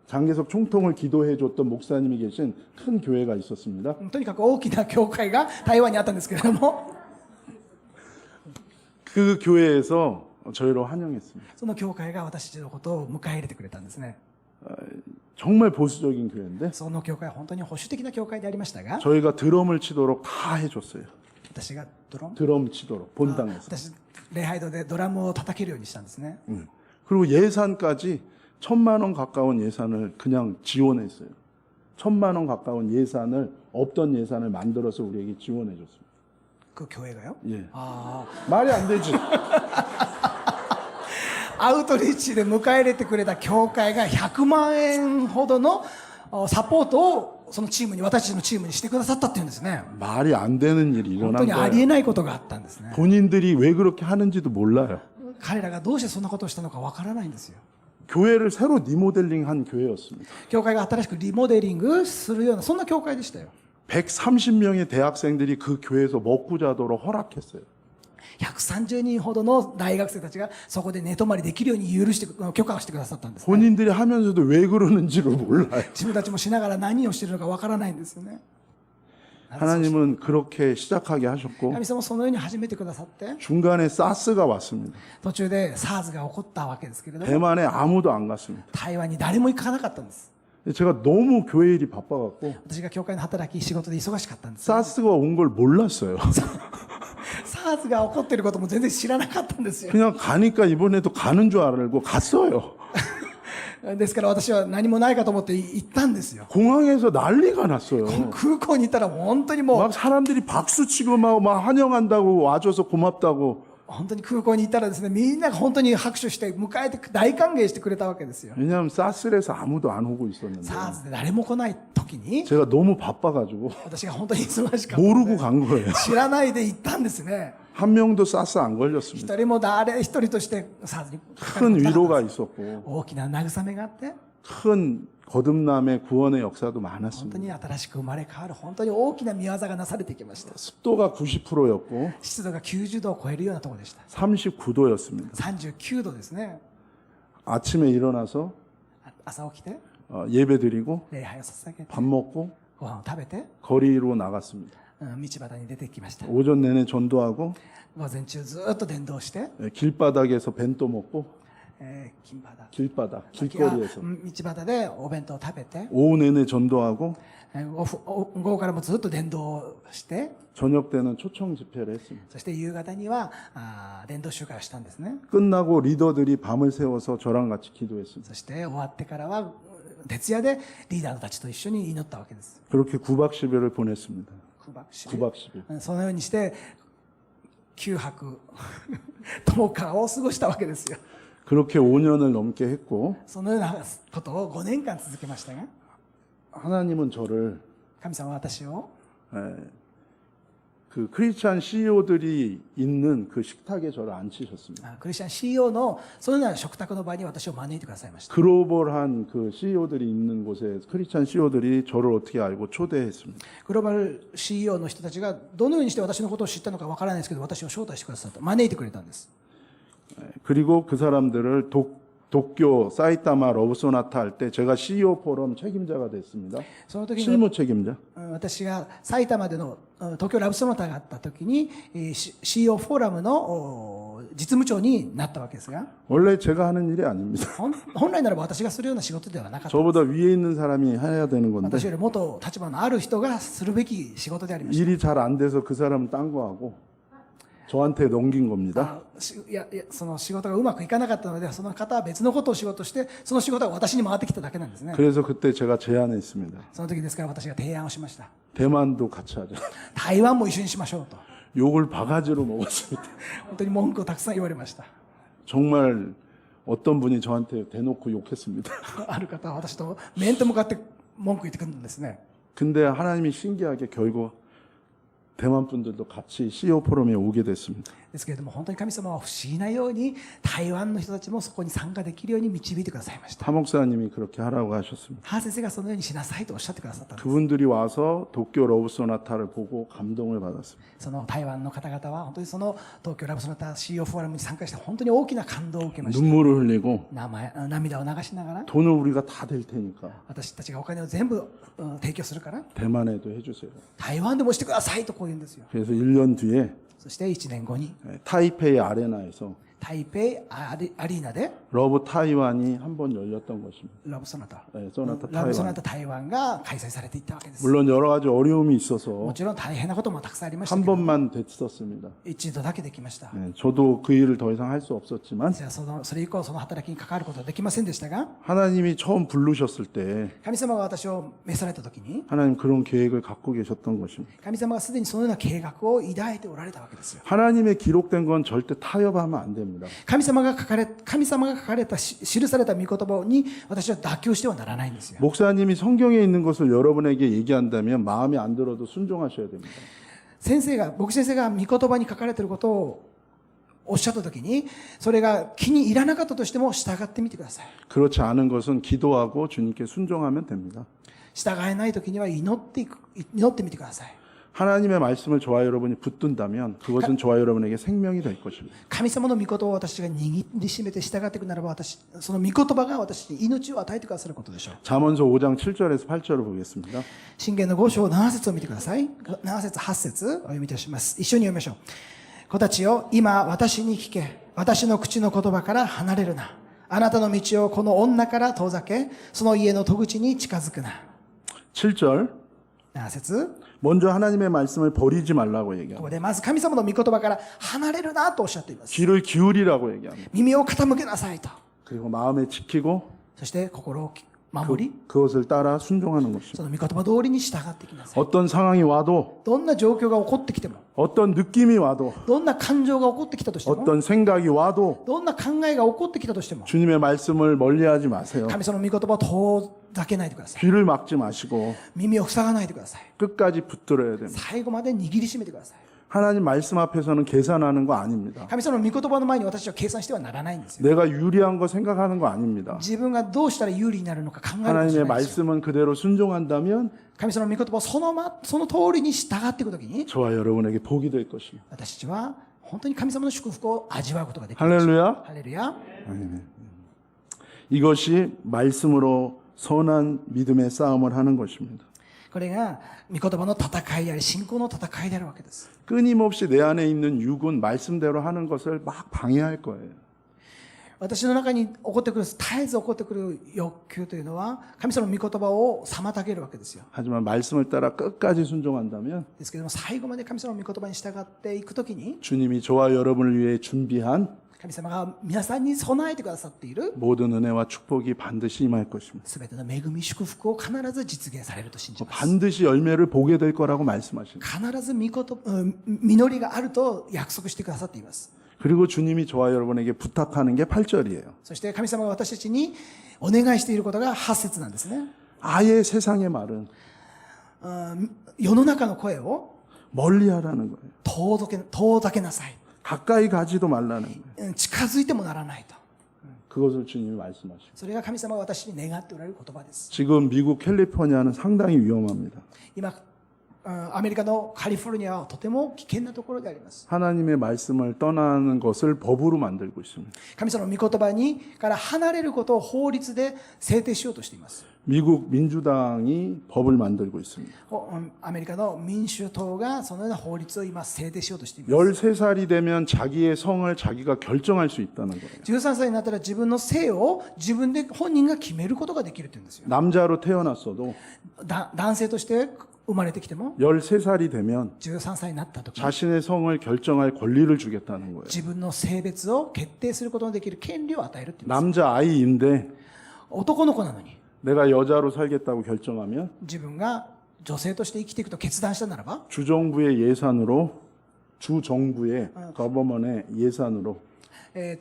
장계석 총통을 기도해 줬던 목사님이 계신 큰 교회가 있었습니다. とにかく大きな教会が台湾にあったんですけれども、 그 교회에서 저희를 환영했습니다. その教会が私たちのことを迎え入れてくれたんですね。 정말 보수적인 교회인데 その教会は本当に保守的な教会でありましたが、 저희가 드럼을 치도록 다 해줬어요. 私が드럼 치도록 본당에서. 私礼拝堂でドラムを叩けるようにしたんですね。 그리고 예산까지 1,000만 원 가까운 예산을 그냥 지원했어요. 1,000만 원 가까운 예산을 없던 예산을 만들어서 우리에게 지원해 줬습니다. 그 교회가요? 예. 아, 말이 안 되지. アウトリーチで迎え入れてくれた教会が100万円ほどのサポートをそのチームに、私たちのチームにしてくださったっていうんですね。 말이 안 되는 일이 本 일어난 当にあり 거예요. えないことがあったんですね。 본인들이 왜 그렇게 하는지도 몰라요. 彼らがどうしてそんなことをしたのかわからないんですよ。 교회를 새로 리모델링한 교회였습니다. 教会が新しくリモデリングするようなそんな教会でしたよ。 130명의 대학생들이 그 교회에서 먹고 자도록 허락했어요. 130人ほどの大学生たちがそこで寝泊まりできるように許可をしてくださったんです、ね。 본인들이 하면서도 왜 그러는지를 몰라요. 自分たちもしながら何をしているのかわからないんですよね。 하나님은 그렇게 시작하게 하셨고 神様もそのように始めてくださって 중간에 사스가 왔습니다. 途中で SARS が起こったわけですけれども、 대만에 아무도 안 갔습니다. 台湾に誰も行かなかったんです。 제가 너무 교회 일이 바빠갖고 私が教会の働き仕事で忙しかったんです。 사스가 온 걸 몰랐어요. SARS が起こっていることも全然知らなかったんですよ。 그냥 가니까 이번에도 가는 줄 알고 갔어요. ですから私は何もないかと思って行ったんですよ。 공항에서 난리가 났어요. 空港に行ったら本当にもう 막 사람들이 박수 치고 막 환영한다고 와줘서 고맙다고. 本当に空港に行ったらですね、みんなが本当に拍手して迎えて大歓迎してくれたわけですよ。 왜냐하면 사스에서 아무도 안 오고 있었는데 SARS で誰も来ない時に 제가 너무 바빠가지고 私が本当に忙しかったの 모르고 で 간 거예요. 知らないで行ったんですね。 한 명도 사스 안 걸렸습니다. 一人も誰一人として SARS に 큰 위로가 있었고 大きな慰めがあって、 큰 거듭남의 구원의 역사도 本当 많았습니다. に新しく生まれ変わる本当に大きな見業がなされていきました。 습도가 90%였고 湿度が90度を超えるようなところでした。 39도였습니다. 39度ですね。 아침에 일어나서 朝起きて 예배드리고 礼拝を捧げて 밥 먹고 ご飯を食べて、 거리로 나갔습니다. 道端に出てきました。 오전 내내 전도하고 午前中ずっと伝道して、 길바닥에서 벤또 먹고 金バダ 길바닥 길거리에서 道端でお弁当を食べて、 오후 내내 전도하고 午後からもずっと伝道して、 저녁 때는 초청 집회를 했습니다. そして夕方には伝道集会をしたんですね。 끝나고 리더들이 밤을 새워서 저랑 같이 기도했습니다. そして終わってからは徹夜でリーダーたちと一緒に祈ったわけです。 그렇게 9박 10일을 보냈습니다. 9 9박 10일. そのようにして9泊10日を過ごしたわけですよ。 그렇게 5년을 넘게 했고 そのようなことを5年間続けましたが、 하나님은 저를 神様は私を그 크리스찬 CEO들이 있는 그 식탁에 저를 앉히셨습니다. クリスチャン CEO のそのような食卓の場に私を招いてくださいました。 글로벌한 그 CEO들이 있는 곳에 크리스찬 CEO들이 저를 어떻게 알고 초대했습니다. グローバル CEO の人たちがどのようにして私のことを知ったのかわからないですけど、私を招待してくださった、招いてくれたんです。 그리고 그 사람들을 도쿄 사이타마 러브소나타 할 때 제가 CEO 포럼 책임자가 됐습니다. その時に 실무 책임자. 私が埼玉での東京ラブソナタがあった時に CEO フォーラムの実務長になったわけですが、 원래 제가 하는 일이 아닙니다. 本来ならば私がするような仕事ではなかった。 저보다 위에 있는 사람이 해야 되는 건데 私よりもっと立場のある人がするべき仕事でありました。 일이 잘 안 돼서 그 사람은 딴 거 하고 저한테 넘긴 겁니다. その仕事がうまくいかなかったので、その方は別のことを仕事して、その仕事が私に回ってきただけなんですね。 그래서 그때 제가 제안했습니다. その時ですから私が提案をしました。 대만도 같이 하자. 台湾も一緒にしましょうと。 욕을 바가지로 먹었습니다. 本当に文句をたくさん言われました。 정말 어떤 분이 저한테 대놓고 욕했습니다. ある方は私と面と向かって文句言ってくるんですね。 근데 하나님이 신기하게 결국 대만 분들도 같이 CEO 포럼에 오게 됐습니다. ですけれども、本当に神様は不思議なように台湾の人たちもそこに参加できるように導いてくださいました。 하 목사님이 그렇게 하라고 하셨습니다. ハー先生がそのようにしなさいとおっしゃってくださったんです。 그분들이 와서 도쿄 러브소나타를 보고 감동을 받았습니다. その台湾の方々は本当にその東京ラブソナタ CEO フォーラムに参加して本当に大きな感動を受けました。 눈물을 흘리고 涙を流しながら、 돈을 우리가 다 댈 테니까 私たちがお金を全部提供するから 대만에도 해주세요. 台湾でもしてくださいとこう言うんですよ。 그래서 1년 뒤에 そして1年後に 타이페이 아레나에서 台北アリーナで 러브 타이완이 한 번 열렸던 것입니다. ラブソナタ 네, 소나타 ラブソナ 타이완. タ台湾が開催されていったわけです。 물론 여러 가지 어려움이 も 있어서 ちろん大変なこともたくさんありました 한 けど、 번만 됐었습니다. 一度だけできました。 네, 저도 그 일을 더 이상 할 수 없었지만 じゃあそれ以降その働きに関わることはできませんでしたが、 하나님이 처음 부르셨을 때 神様が私を召された時に 하나님 그런 계획을 갖고 계셨던 것입니다. 神様がすでにそのような計画を抱いておられたわけですよ。 하나님의 기록된 건 절대 타협하면 안 됩니다. 神様が書かれた記された御言葉に私は妥協してはならないんですよ。 목사님이 성경에 있는 것을 여러분에게 얘기한다면 마음에 안 들어도 순종하셔야 됩니다. 牧師先生が御言葉に書かれていることをおっしゃった時に、それが気に入らなかったとしても従ってみてください。 그렇지 않은 것은 기도하고 주님께 순종하면 됩니다. 従えない時には祈ってみてください。 하나님의 말씀을 저와 여러분이 붙든다면 그것은 저와 여러분에게 생명이 될 것입니다. 神様の御言葉を私が握りしめて従っていくならば、その御言葉が私に命を与えてくださることでしょう。 잠언서 5장 7절에서 8절을 보겠습니다. 箴言の5章7節を見てください。7節8節お読みいたします。一緒に読みましょう。子たちよ、今私に聞け。私の口の言葉から離れるな。あなたの道をこの女から遠ざけ、その家の戸口に近づくな。 7절 7節 먼저 하나님의 말씀을 버리지 말라고 こ 얘기합니다. こでまず神様の御言葉から離れるなとおっしゃっています。 귀를 기울이라고 얘기합니다. 耳を傾けなさいと。 그리고 마음에 지키고 そして心を守り、 그것을 따라 순종하는 것입니다. その御言葉通りに従ってきなさい。 어떤 상황이 와도 どんな状況が起こってきても、 어떤 느낌이 와도 どんな感情が起こってきたとしても、 어떤 생각이 와도 どんな考えが起こってきたとしても、 주님의 말씀을 멀리하지 마세요. 神様の御言葉を遠ざけないでください。 귀를 막지 마시고 耳を塞がないでください。 끝까지 붙들어야 됩니다. 最後まで握りしめてください。 하나님 말씀 앞에서는 계산하는 거 아닙니다. 神様の御言葉の前に私は計算してはならないんですよ。 내가 유리한 거 생각하는 거 아닙니다. 自分がどうしたら有利になるのか考えることじゃ 하나님의 ないですよ。 말씀은 그대로 순종한다면 神様の御言葉をその通りに従っていくときに、 저와 여러분에게 복이 될 것입니다. 私たちは本当に神様の祝福を味わうことができるでしょう。 할렐루야. ハレルヤ。 이것이 말씀으로 선한 믿음의 싸움을 하는 것입니다. これが御言葉の戦いであり、信仰の戦いであるわけです。 끊임없이 내 안에 있는 육은 말씀대로 하는 것을 막 방해할 거예요. 私の中に起こってくる、絶えず起こってくる欲求というのは、神様の御言葉を妨げるわけですよ。 하지만 말씀을 따라 끝까지 순종한다면 ですけども、最後まで神様の御言葉に従っていくときに、 주님이 저와 여러분을 위해 준비한 神様が皆さんに備えてくださっている 모든 은혜와 축복이 반드시 임할 것입니다. すべての恵み祝福を必ず実現されると信じます。 반드시 열매를 보게 될 거라고 말씀하십니다. 必ず実りがあると約束してくださっています。 그리고 주님이 저와 여러분에게 부탁하는 게 8절이에요. そして神様が私たちにお願いしていることが8節なんですね。 아예 세상의 말은 世の中の声を 멀리 하라는 거예요. 遠ざけなさい。 가까이 가지도 말라는 거예요. 近づいてもならないと。 그것을 주님이 말씀하시고. それが神様が私に願っておられる言葉です。 지금 미국 캘리포니아는 상당히 위험합니다. 今、アメリカのカリフォルニアはとても危険なところであります。 하나님의 말씀을 떠나는 것을 법으로 만들고 있습니다. 神様の御言葉にから離れることを法律で制定しようとしています。 미국 민주당이 법을 만들고 있습니다. アメリカの民主党がそのような法律を今制定しようとしています。 13살이 되면 자기의 성을 자기가 결정할 수 있다는 거예요. 13歳になったら自分の性を自分で本人が決めることができるって言うんですよ。 남자로 태어났어도 男性として生まれてきても 13살이 되면 13歳になった時 자신의 성을 결정할 권리를 주겠다는 거예요. 自分の性別を決定することのできる権利を与えるって言うんです。 남자 아이인데 男の子なのに 내가 여자로 살겠다고 결정하면 自分が女性として生きていくと決断したならば 주정부의 예산으로 주정부의 거버먼의 예산으로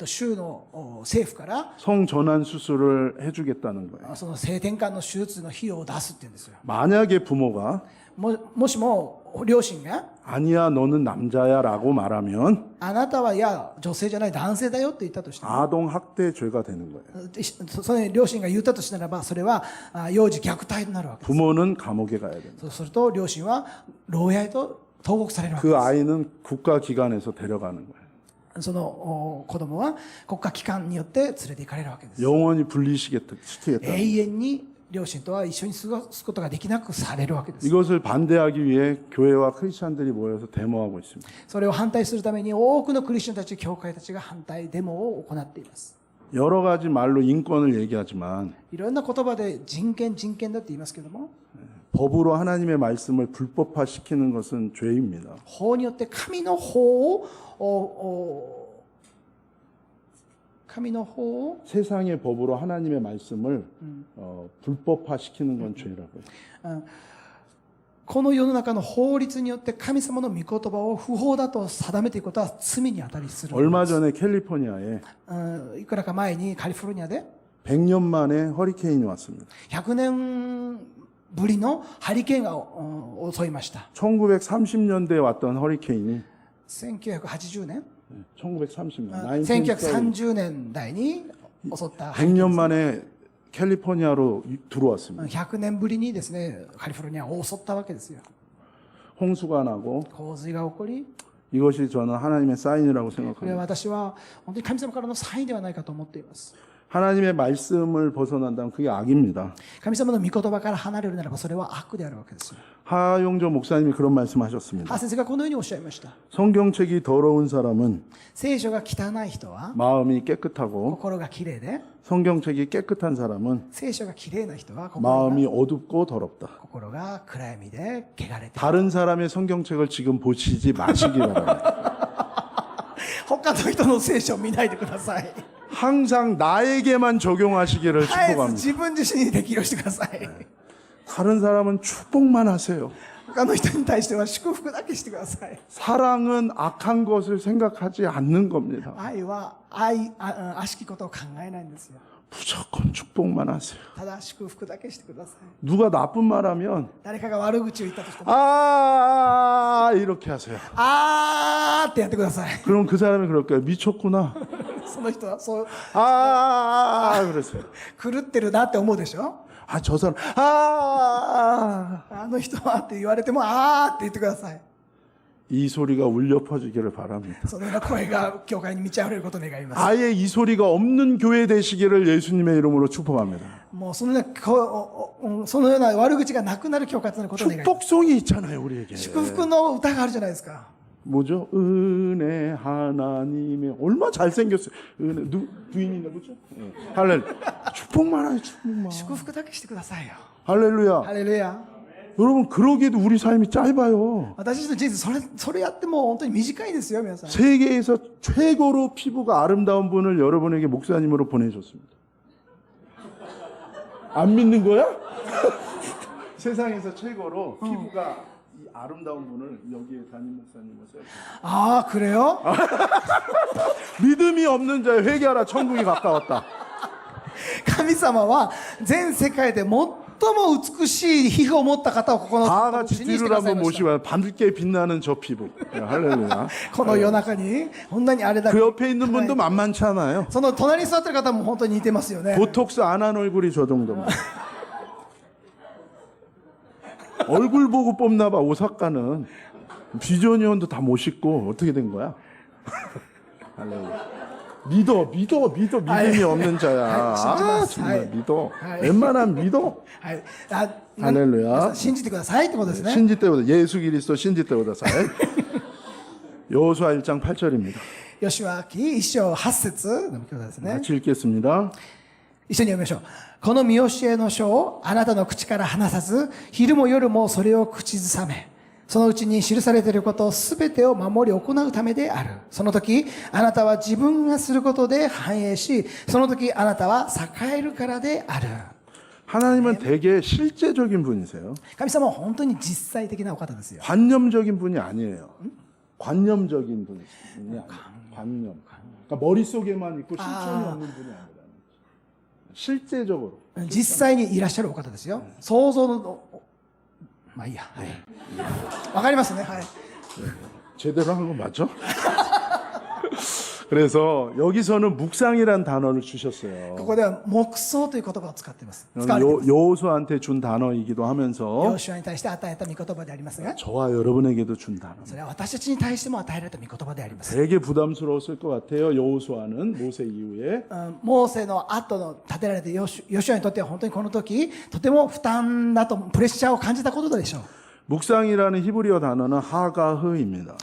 州の政府から 성전환 수술을 해주겠다는 거예요. その性転換の手術の費用を出すって言うんですよ。 만약에 부모가 もしも両親が 아니야 너는 남자야라고 말하면 あなたはいや女性じゃない男性だよって言ったとしても 아동 학대죄가 되는 거예요. その両親が言ったとしたならばそれは幼児虐待になるわけです。 부모는 감옥에 가야 됩니다. そうすると両親は牢屋へと投獄されるわけ 그 です。 아이는 국가기관에서 데려가는 거예요. その子供は国家機関によって連れて行かれるわけです。 영원히 분리시키겠다. 永遠に両親とは一緒に過ごすことができなくされるわけです。 이것을 반대하기 위해 교회와 크리스찬들이 모여서 데모하고 있습니다. それを反対するために多くのクリスチャンたち、教会たちが反対デモを行っています。 여러 가지 말로 인권을 얘기하지만 いろんな言葉で人権だって言いますけども、 법으로 하나님의 말씀을 불법화시키는 것은 죄입니다. 法によって神の法を 세상의 법으로 하나님의 말씀을 불법화시키는 건 죄라고요. この世の中の法律によって神様の御言葉を不法だと定めていくことは罪に当たりするのです。 얼마 전에 캘리포니아에 いくらか前にカリフォルニアで 100년 만에 허리케인이 왔습니다. 100年ぶりのハリケーンが襲いました。 1930년대에 왔던 허리케인이 1980年 1930년 1930年代に襲ったハリケーン 100년 만에 캘리포니아로 들어왔습니다. 100年ぶりにですねカリフォルニアを襲ったわけですよ。 홍수가 나고 洪水が起こり、 이것이 저는 하나님의 사인이라고 これは 생각합니다. 私は本当に神様からのサインではないかと思っています。 하나님의 말씀을 벗어난다면 그게 악입니다. 神様の御言葉から離れるならばそれは悪であるわけですよ。 하용조 목사님이 그런 말씀하셨습니다. ハ先生がこのようにおっしゃいました。 성경책이 더러운 사람은 聖書が汚い人は 마음이 깨끗하고 心がきれいで、 성경책이 깨끗한 사람은 聖書がきれいな人は 마음이 어둡고 더럽다. 心が暗闇で汚れている。 다른 사람의 성경책을 지금 보시지 마시기 바랍니다. 他の人の聖書を見ないでください。 항상 나에게만 적용하시기를 絶えず 축복합니다. 自分自身に適用してください。 다른 사람은 축복만 하세요. 他の人に対しては祝福だけしてください。 사랑은 악한 것을 생각하지 않는 겁니다. 愛は悪しきことを考えないんですよ。 무조건 축복만 하세요. ただ祝福だけしてください。 누가 나쁜 말 하면 誰かが悪口を言ったとしても、 이렇게 하세요. あーってやってください。 그럼 그 사람이 그럴 거예요. 미쳤구나. その人はそう그랬어요. 狂ってるなって思うでしょ。 저 사람 あの人はって言われてもあーって言ってください。 이 소리가 울려 퍼지기를 바랍니다. そのような声が教会に満ち溢れることを願います。 아예 이 소리가 없는 교회 되시기를 예수님의 이름으로 축복합니다. もうそのような悪口がなくなる教会となることを願います。 축복송이 있잖아요, 우리에게. 祝福の歌があるじゃないですか。 뭐죠? 은혜 하나님의 얼마 잘생겼어요. 은혜 부인이 누구죠? 할렐 축복만 해요, 축복만. 祝福だけしてくださいよ。 할렐루야. ハレルヤ。 여러분 그러기에도 우리 삶이 짧아요. 私たちの人生それやっても本当に短いですよ、皆さん。 세계에서 최고로 피부가 아름다운 분을 여러분에게 목사님으로 보내줬습니다. 안 믿는 거야? 세상에서 최고로 피부가 이 아름다운 분을 여기에 담임 목사님을 써요. 아, 그래요? 믿음이 없는 자여 회개하라 천국이 가까웠다. 神様は全世界で最も美しい皮膚を持った方をここの 다 牧 같이 師にしてく 뒤를 ださい 한번 ました。 모시고 밤늦게 빛나는 저 피부. 할렐루야. この夜中にこんなにあれだけ 그 옆에 있는 분도 만만치 않아요. その隣に座ってる方も本当に似てますよね。 보톡스 안 한 얼굴이 저 정도입니다. 얼굴 보고 뽑나 봐. 오사카는 비전위원도 다 멋있고 어떻게 된 거야? 할렐루야. 믿어 믿음이 없는 자야. 아, 정말 믿어. 웬만하면 믿어. はい、ハレルヤ信じてくださいってことですね。 신지 때보다 예수 그리스도 신지 때보다 살. 여호수아 1장 8절입니다. 吉脇一章八節の御言葉ですね。 같이 읽겠습니다. 一緒に読みましょう。この見教えの書をあなたの口から離さず、昼も夜もそれを口ずさめ、そのうちに記されていることすべてを守り行うためである。その時、あなたは自分がすることで繁栄し、その時あなたは栄えるからである。 하나님은 되게 실제적인 분이세요. 神様は本当に実際的なお方ですよ。 관념적인 분이 아니에요. 관념적인 분이 아니에요. 관념. 그러니까 머릿속에만 있고 실천이 없는 분이 아니라 실제적으로. 実際にいらっしゃるお方ですよ。想像の、まあいいや。はい。わかりますね。はい。 제대로 한 거 맞죠? 그래서 여기서는 묵상이란 단어를 주셨어요. ここでは黙想という言葉を使っています。使われています。 여호수아한테 준 단어이기도 하면서 ヨシュアに対して与えた御言葉でありますが、 저와 여러분에게도 준 단어. それは私たちに対しても与えられた御言葉であります。 되게 부담스러웠을 것 같아요. 여호수아는 모세 이후에 モーセの後の立てられてヨシュアにとっては本当にこの時とても負担だとプレッシャーを感じたことでしょう。 묵상이라는 히브리어 단어는 하가흐입니다.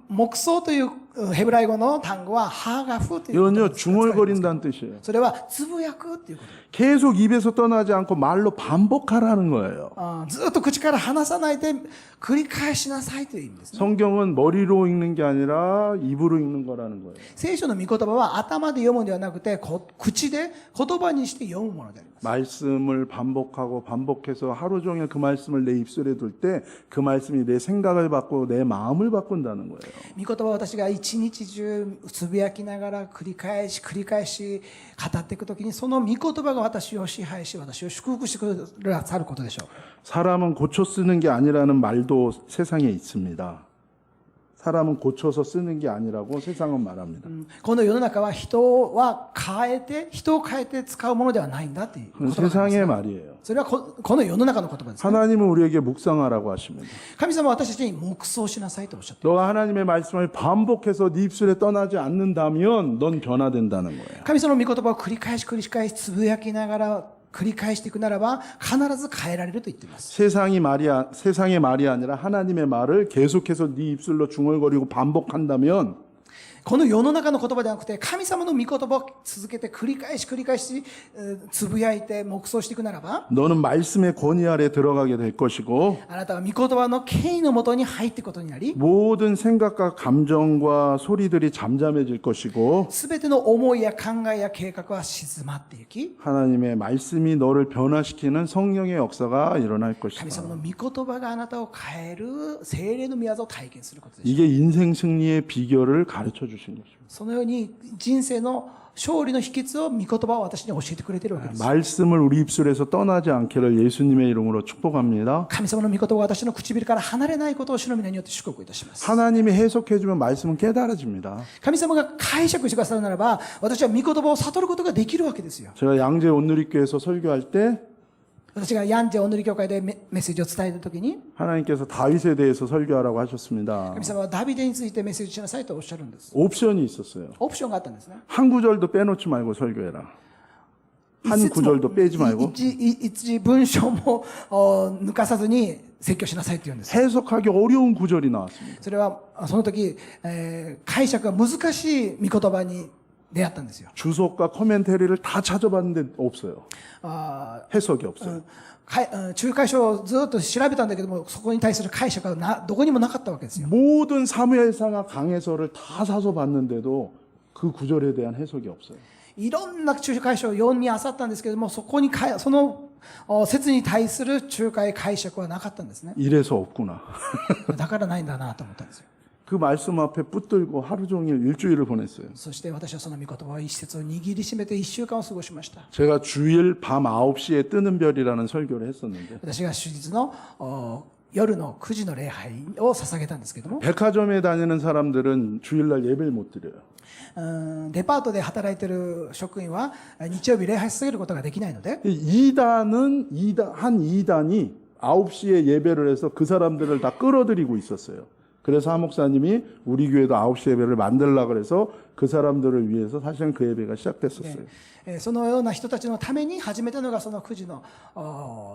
黙想というヘブライ語の単語はハーガフという言葉 이건요 です。 중얼거린다는 뜻이에요. それはつぶやくということ。 계속 입에서 떠나지 않고 말로 반복하라는 거예요. ずっと口から離さないで繰り返しなさいという意味ですね。 성경은 머리로 읽는 게 아니라 입으로 읽는 거라는 거예요. 聖書の御言葉は頭で読むのではなくて口で言葉にして読むものであります。 말씀을 반복하고 반복해서 하루 종일 그 말씀을 내 입술에 둘 때 그 말씀이 내 생각을 바꾸고 내 마음을 바꾼다는 거예요. 御言葉を私が一日中つぶやきながら繰り返し語っていくときにその御言葉が私を支配し私を祝福してくださることでしょう。 사람은 고쳐 쓰는 게 아니라는 말도 세상에 있습니다. 사람은 고쳐서 쓰는 게 아니라고 세상은 말합니다. この世の中は人を変えて使うものではないんだっていう言 그건 葉なんです。 세상의 말이에요. それはこの世の中の言葉です、ね。 하나님은 우리에게 묵상하라고 하십니다. 神様は私たちに黙想しなさいとおっしゃっている。 너가 하나님의 말씀을 반복해서 네 입술에 떠나지 않는다면 넌 변화된다는 거예요. 神様の御言葉を繰り返しつぶやきながら繰り返していくならば必ず変えられると言っています。 세상의 말이 아니라 하나님의 말을 계속해서 네 입술로 중얼거리고 반복한다면 この世の中の言葉ではなくて神様の御言葉を続けて繰り返しつぶやいて黙想していくならば 너는 말씀의 권위 아래 들어가게 될 것이고 あなたは御言葉の権威のもとに入っていくことになり 모든 생각과 감정과 소리들이 잠잠해질 것이고 すべての思いや考えや計画は静まっていき 하나님의 말씀이 너를 변화시키는 성령의 역사가 일어날 神 것이다. 様の御言葉があなたを変える聖霊の御業を体験することです。 이게 인생 승리의 비결을 가르쳐 주신 것입니다. そのように人生の勝利の秘訣を御言葉を私に教えてくれているわけです。 말씀을 우리 입술에서 떠나지 않기를 예수님의 이름으로 축복합니다. 神様の御言葉が私の唇から離れないことを主の皆によって祝福いたします。 하나님이 해석해주면 말씀은 깨달아집니다. 神様が解釈してくださるならば私は御言葉を悟ることができるわけですよ。 제가 양재 온누리교회에서 설교할 때 私がヤンジェオンヌリ教会でメッセージを伝えたときに 하나님께서 다윗에 대해서 설교하라고 하셨습니다. 神様はダビデについてメッセージしなさいとおっしゃるんです。 옵션이 있었어요. オプションがあったんですね。 한 구절도 빼놓지 말고 설교해라. 한 구절도 빼지 말고 一文章も抜かさずに説教しなさいって言うんです。 해석하기 어려운 구절이 나왔습니다. それはその時、解釈が難しい御言葉に出会ったんですよ。 주석과 코멘터리를 다 찾아봤는데 없어요. あ 해석이 없어요. 仲介書をずっと調べたんだけどもそこに対する解釈がどこにもなかったわけですよ。 모든 사무엘상하 강해서를 다 사서 봤는데도 그 구절에 대한 해석이 없어요. いろんな仲介書を読み漁ったんですけどもそこにその説に対する仲介解釈はなかったんですね。 이래서 없구나. だからないんだなと思ったんですよ。그 말씀 앞에 붙들고 하루 종일 일주일을 보냈어요. そして私はその御言葉を一節を握りしめて1週間を過ごしました。 제가 주일 밤 9시에 뜨는 별이라는 설교를 했었는데 私が手術の夜の9時の礼拝を捧げたんですけども、 백화점에 다니는 사람들은 주일날 예배를 못 드려요. デパートで働いている職員は日曜日礼拝し続けることができないので、 한 2단이 9시에 예배를 해서 그 사람들을 다 끌어들이고 있었어요. 그래서 하 목사님이 우리 교회도 9시 예배를 만들려고 그래서 그 사람들을 위해서 사실은 그 예배가 시작됐었어요. そのような人たちのために始めたのがその9時の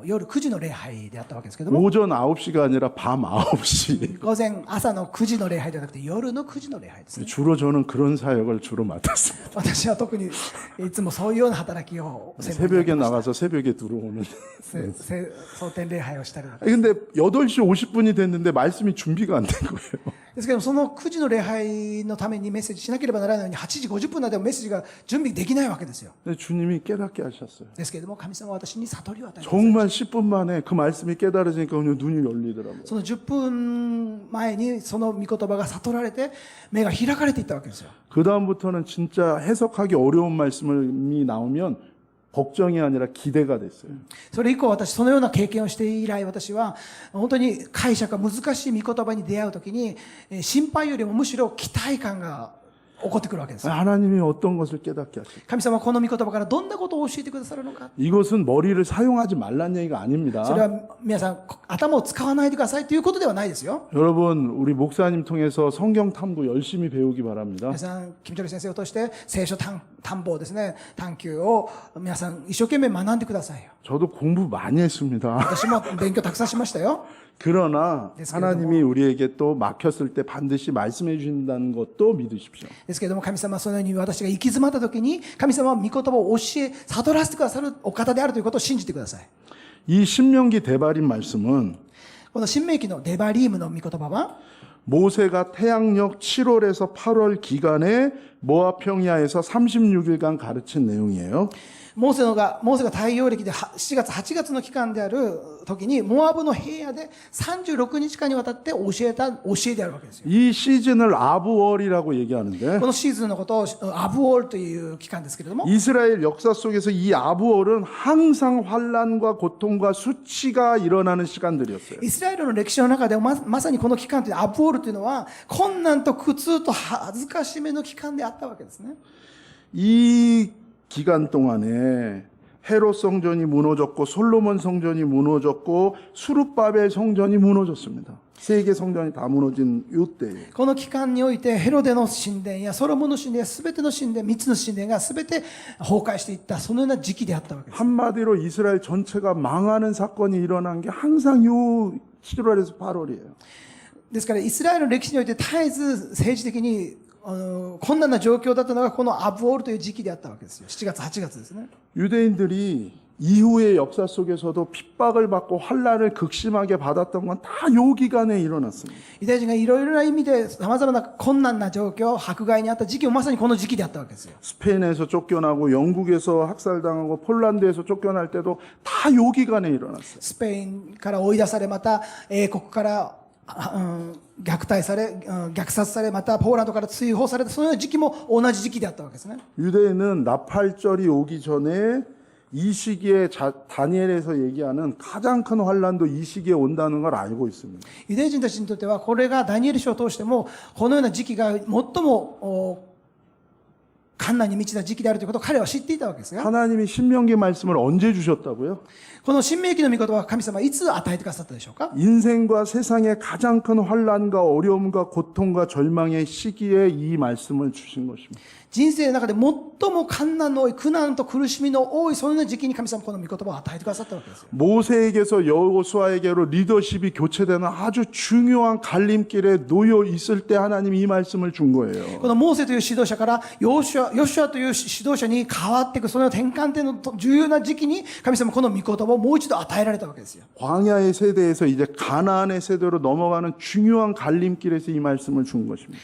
夜9時の礼拝であったわけですけども、 오전 9시가 아니라 밤 9시. 午前朝の9時の礼拝ではなくて夜の9時の礼拝ですね。 주로 저는 그런 사역을 주로 맡았습니다. 私は特にいつもそういうような働きを専門にやって 새벽에 ました。 나가서 새벽에 들어오는. 蒼天礼拝をしたりだとか 근데 8시 50분이 됐는데 말씀이 준비가 안 된 거예요. ですけども、その9時の礼拝のためにメッセージしなければならないのに8時50分までもメッセージが準備できないわけですよ。 근데 주님이 깨닫게 하셨어요. ですけれども神様は私に悟りを与えてください。 정말 10분 만에 그 말씀이 깨달아지니까 그냥 눈이 열리더라고요. その10分前にその御言葉が悟られて目が開かれていったわけですよ。 그 다음부터는 진짜 해석하기 어려운 말씀이 나오면 걱정이 아니라 기대가 됐어요. それ以降私そのような経験をして以来、私は本当に解釈が難しい御言葉に出会うときに心配よりもむしろ期待感が起こってくるわけです。 하나님이 어떤 것을 깨닫게 하실까? 神様はこの御言葉からどんなことを教えてくださるのか。 이것은 머리를 사용하지 말란 얘기가 아닙니다. それは皆さん頭を使わないでくださいということではないですよ。 여러분, 우리 목사님 통해서 성경 탐구 열심히 배우기 바랍니다. 皆さん、キム・チョル先生を通して聖書探訪ですね、探求を皆さん一生懸命学んでくださいよ。 저도 공부 많이 했습니다. 私も勉強たくさんしましたよ。 그러나 됐습니다. 하나님이 우리에게 또 막혔을 때 반드시 말씀해 주신다는 것도 믿으십시오. ですけれども神様はそのように私が行き詰まった時に神様は御言葉を教え悟らせてくださるお方であるということを信じてください。 이 신명기 데바림 말씀은 この新明記のデバリームの御言葉は 모세가 태양력 7월에서 8월 기간에 모압 평야에서 36일간 가르친 내용이에요. モーセが太陽暦で7月8月の期間である時にモアブの平野で36日間にわたって教えであるわけですよ。 이 시즌을 아부월이라고 얘기하는데 このシーズンのことをアブオールという期間ですけれども、 이스라엘 역사 속에서 이 아부월은 항상 환란과 고통과 수치가 일어나는 시간들이었어요. イスラエルの歴史の中でもまさにこの期間というアブオールというのは困難と苦痛と恥ずかしめの期間であったわけですね。 이 기간 동안에 헤롯 성전이 무너졌고 솔로몬 성전이 무너졌고 수룹바벨 성전이 무너졌습니다. 세 개 성전이 다 무너진 이때예요. この期間においてヘロデの神殿やソロモンの神殿や全ての神殿3つの神殿が全て崩壊していったそのような時期であったわけです。 한마디로 이스라엘 전체가 망하는 사건이 일어난 게 항상 요 7월에서 8월이에요. ですからイスラエルの歴史において絶えず政治的に困難な状況だったのがこのアブオールという時期であったわけですよ。7月8月ですね。 유대인들이 이후의 역사 속에서도 핍박을 받고 환란을 극심하게 받았던 건 다 요 기간에 일어났습니다. ユダヤ人がいろいろな意味で様々な困難な状況、迫害にあった時期もまさにこの時期であったわけですよ。 스페인에서 쫓겨나고 영국에서 학살당하고 폴란드에서 쫓겨날 때도 다 요 기간에 일어났어요. スペインから追い出され、また英国から虐待され、虐殺され、またポーランドから追放された、そのような時期も同じ時期であったわけですね。 유대인은 나팔절이 오기 전에 이 시기에 다니엘에서 얘기하는 가장 큰 환란도 이 시기에 온다는 걸 알고 있습니다. ユダヤ人たちにとってはこれがダニエル書を通してもこのような時期が最も困難に満ちた時期であるということを彼は知っていたわけですが、 하나님이 신명기 말씀을 언제 주셨다고요? この新明記の御言葉は神様はいつ与えてくださったでしょうか。 인생과 세상의 가장 큰 환란과 어려움과 고통과 절망의 시기에 이 말씀을 주신 것입니다. 人生の中で最も困難の多い、苦難と苦しみの多い、そのような時期に神様はこの御言葉を与えてくださったわけですよ。 모세에게서 여호수아에게로 리더십이 교체되는 아주 중요한 갈림길에 놓여 있을 때 하나님이 이 말씀을 준 거예요. このモーセという指導者からヨシュアという指導者に変わっていく、その転換点の重要な時期に神様はこの御言葉をもう一度与えられたわけですよ。 광야의 세대에서 이제 가나안의 세대로 넘어가는 중요한 갈림길에서 이 말씀을 준 것입니다.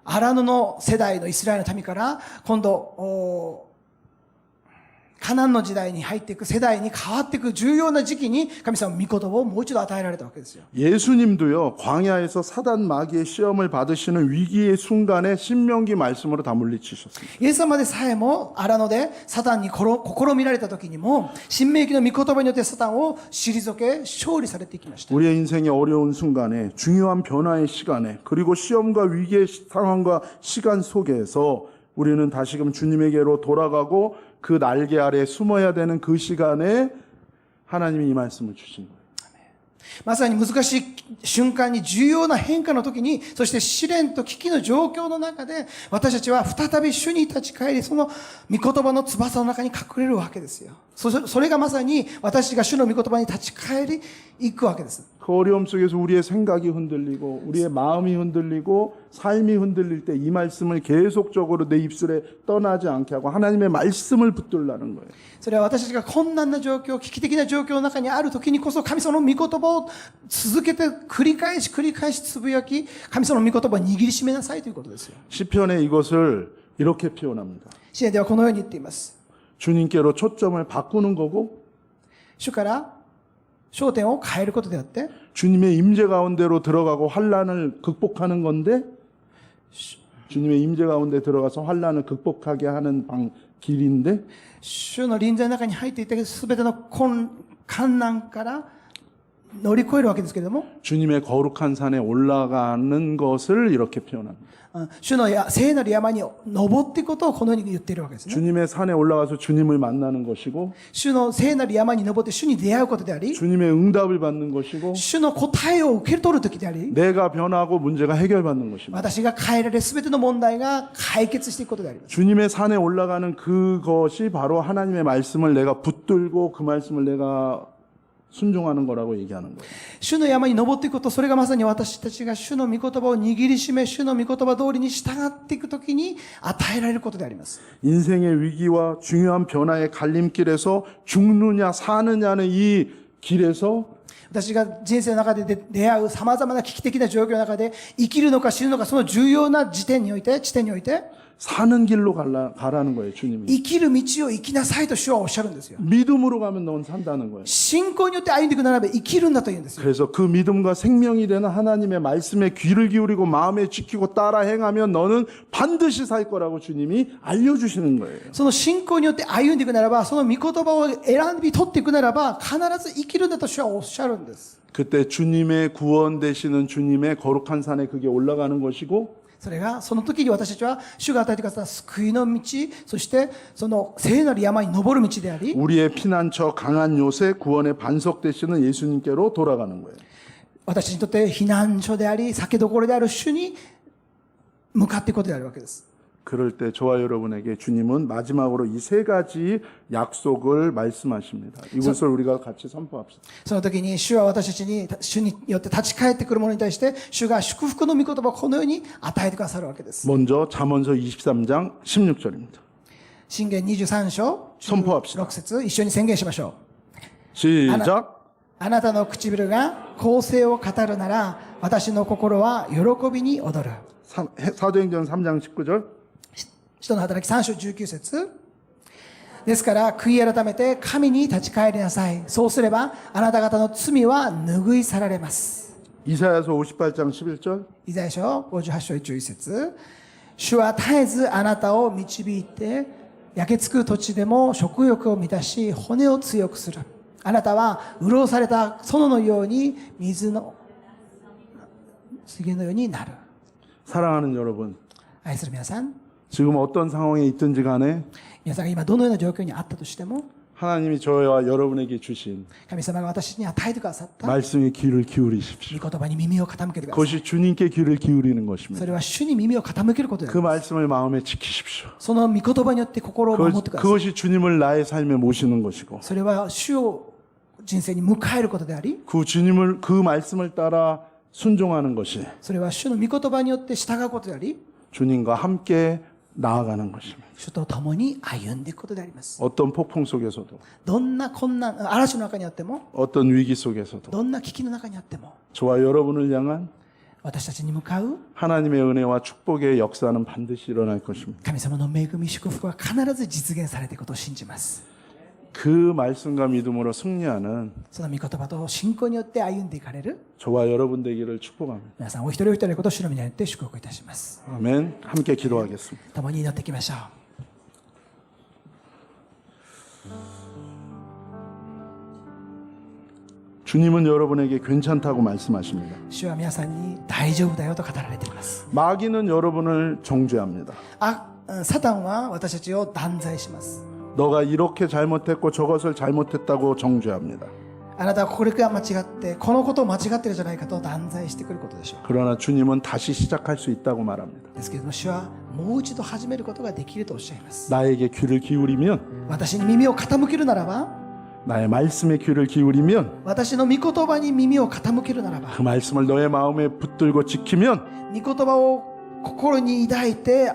アラノの世代のイスラエルの民から今度カナンの時代に入っていく、世代に変わっていく重要な時期に神様の御言葉をもう一度与えられたわけですよ。 예수님도요, 광야에서 사단 마귀의 시험을 받으시는 위기의 순간에 신명기 말씀으로 다 물리치셨습니다. イエス様でさえも荒野でサタンに試みられた時にも、新明記の御言葉によってサタンを退け勝利されていきました。 우리의 인생의 어려운 순간에, 중요한 변화의 시간에, 그리고 시험과 위기의 상황과 시간 속에서 우리는 다시금 주님에게로 돌아가고 그 날개 아래 숨어야 되는 그 시간에 하나님이 이 말씀을 주신 거예요. まさに難しい瞬間に重要な変化の時に、そして試練と危機の状況の中で、私たちは再び主に立ち返り、その御言葉の翼の中に隠れるわけですよ。それがまさに私が主の御言葉に立ち返り行くわけです。 그 어려움 속에서 우리의 생각이 흔들리고 우리의 마음이 흔들리고 삶이 흔들릴 때 이 말씀을 계속적으로 내 입술에 떠나지 않게 하고 하나님의 말씀을 붙들라는 거예요. それは私たちが困難な状況、危機的な状況の中にある時にこそ神様の御言葉を続けて繰り返しつぶやき、神様の御言葉を握りしめなさいということですよ。 시편에 이것을 이렇게 표현합니다. 詩篇ではこのように言っています。 주님께로 초점을 바꾸는 거고 主から焦点を変えることであって、 주님의 임재 가운데로 들어가고 환난을 극복하는 건데 주님의 임재 가운데 들어가서 환난을 극복하게 하는 길인데 主の臨在の中に入っていって全ての困難から乗り越えるわけですけれども、 주님의 거룩한 산에 올라가는 것을 이렇게 표현합니다. 主の聖なる山に登っていくことをこのように言っているわけですね。 주님의 산에 올라가서 주님을 만나는 것이고 主の聖なる山に登って主に出会うことであり、 주님의 응답을 받는 것이고 主の答えを受け取る時であり、 내가 변하고 문제가 해결받는 것입니다. 私が変えられ全ての問題が解決していくことであります。 주님의 산에 올라가는 그것이 바로 하나님의 말씀을 내가 붙들고 그 말씀을 내가 순종하는 거라고 얘기하는 거예요. 主の山に登っていくこと、それがまさに私たちが主の御言葉を握りしめ、主の御言葉通りに従っていくときに与えられることであります。 인생의 위기와 중요한 변화의 갈림길에서 죽느냐 사느냐는 이 길에서 私が人生の中で出会う様々な危機的な状況の中で生きるのか死ぬのか、その重要な地点において、사는 길로 가라는 거예요, 주님이. 生きる道を生きなさいと主はおっしゃるんですよ。 믿음으로 가면 넌 산다는 거예요. 信仰によって歩んでいくならば生きるんだというんですよ。 그래서 그 믿음과 생명이 되는 하나님의 말씀에 귀를 기울이고 마음에 지키고 따라 행하면 너는 반드시 살 거라고 주님이 알려주시는 거예요. その信仰によって歩んでいくならば、その御言葉を選び取っていくならば、必ず生きるんだと主はおっしゃるんです。 그때 주님의 구원 되시는 주님의 거룩한 산에 그게 올라가는 것이고 それが、その時に私たちは主が与えてくださった救いの道、そしてその聖なる山に登る道であり、 우리의 피난처 강한 요새 구원의 반석 되시는 예수님께로 돌아가는 거예요. 私たちにとって避難所であり、酒どころである主に向かっていくことであるわけです。 그럴 때 저와 여러분에게 주님은 마지막으로 이 세 가지 약속을 말씀하십니다. 이것을 우리가 같이 선포합시다. その時に主は私たちに、主によって立ち返ってくる者に対して、主が祝福の御言葉をこのように与えてくださるわけです。 먼저 잠언서 23장 16절입니다. 箴言23章 선포합시다. 6節一緒に宣言しましょう。 시작. あなたの唇が公正を語るなら、私の心は喜びに踊る。 사도행전 3장 19절. 使徒の働き3章19節ですから悔い改めて神に立ち返りなさい。そうすればあなた方の罪は拭い去られます。 이사야서 58장 11절. イザヤ書58章11節主は絶えずあなたを導いて焼けつく土地でも食欲を満たし骨を強くする。あなたは潤された園のように水の杉のようになる。 사랑하는 여러분, 愛する皆さん、 지금 어떤 상황에 있든지 간에 皆さんが今どのような状況にあったとしても、 하나님이 저와 여러분에게 주신 神様が私に与えてくださった御 말씀에 귀를 기울이십시오. 言葉に耳を傾けてください。 그것이 주님께 귀를 기울이는 そ 것입니다. れは主に耳を傾けることであ 그 る。 말씀을 마음에 지키십시오. その御言葉によって心を守ってください。 그것이 주님을 나의 삶에 모시는 것이고 それは主を人生に迎えることであり、 그 말씀을 따라 순종하는 것이 それは主の御言葉によって従うことであり、 주님과 함께 나아가는 것입니다. 主と共に歩んでいくことであります。 어떤 폭풍 속에서도 どんな困難、嵐の中にあっても、 어떤 위기 속에서도 どんな危機の中にあっても、 저와 여러분을 향한 私たちに向かう 하나님의 은혜와 축복의 역사는 반드시 일어날 것입니다. 神様の恵み祝福は必ず実現されていくことを信じます。그 말씀과 믿음으로 승리하는 その御言葉と信仰によって歩んでいかれる 저와 여러분 되기를 축복합니다. 皆さんお一人お一人のことを主の皆によって祝福いたします。 아멘. 함께 기도하겠습니다. 共に祈っていきましょう。 주님은 여러분에게 괜찮다고 말씀하십니다. 主は皆さんに大丈夫だよと語られています。 마귀는 여러분을 정죄합니다. サタンは私たちを断罪します。 너가 이렇게 잘못했고 저것을 잘못했다고 정죄합니다. あなたはこれが間違ってこのことを間違ってるじゃないかと断罪してくることでしょう。 그러나 주님은 다시 시작할 수 있다고 말합니다. ですけれども主はもう一度始めることができるとおっしゃいます。 나에게 귀를 기울이면 私に耳を傾けるならば 나의 말씀에 귀를 기울이면 私の御言葉に耳を傾けるならば 그 말씀을 너의 마음에 붙들고 지키면 御言葉を心に抱いて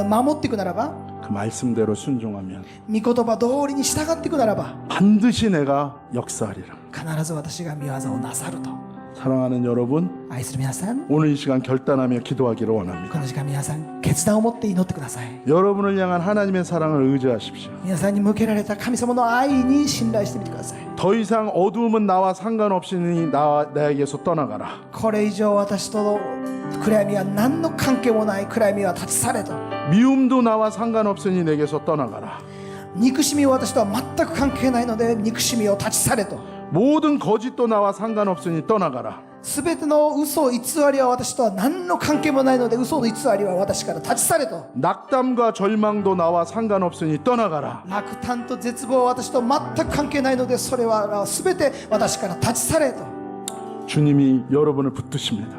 守っていくならば 그 말씀대로 순종하면 御言葉通りに従っていくならば 반드시 내가 역사하리라. 必ず私が御業をなさると。 사랑하는 여러분, 愛する皆さん 오늘 이 시간 결단하며 기도하기를 원합니다. この時間皆さん決断を持って祈ってください。 여러분을 향한 하나님의 사랑을 의지하십시오. 皆さんに向けられた神様の愛に信頼してみてください。 더 이상 어두움은 나와 상관없으니 나에게서 떠나가라. これ以上私と暗闇は何の関係もない暗闇は立ち去れと。 미움도 나와 상관없으니 내게서 떠나가라. 憎しみは私とは全く関係ないので憎しみを立ち去れと。 모든 거짓도 나와 상관없으니 떠나가라. すべての嘘偽りは私とは何の関係もないので嘘の偽りは私から立ち去れと。 낙담과 절망도 나와 상관없으니 떠나가라. 落胆と絶望は私と全く関係ないのでそれはすべて私から立ち去れと。 주님이 여러분을 붙드십니다.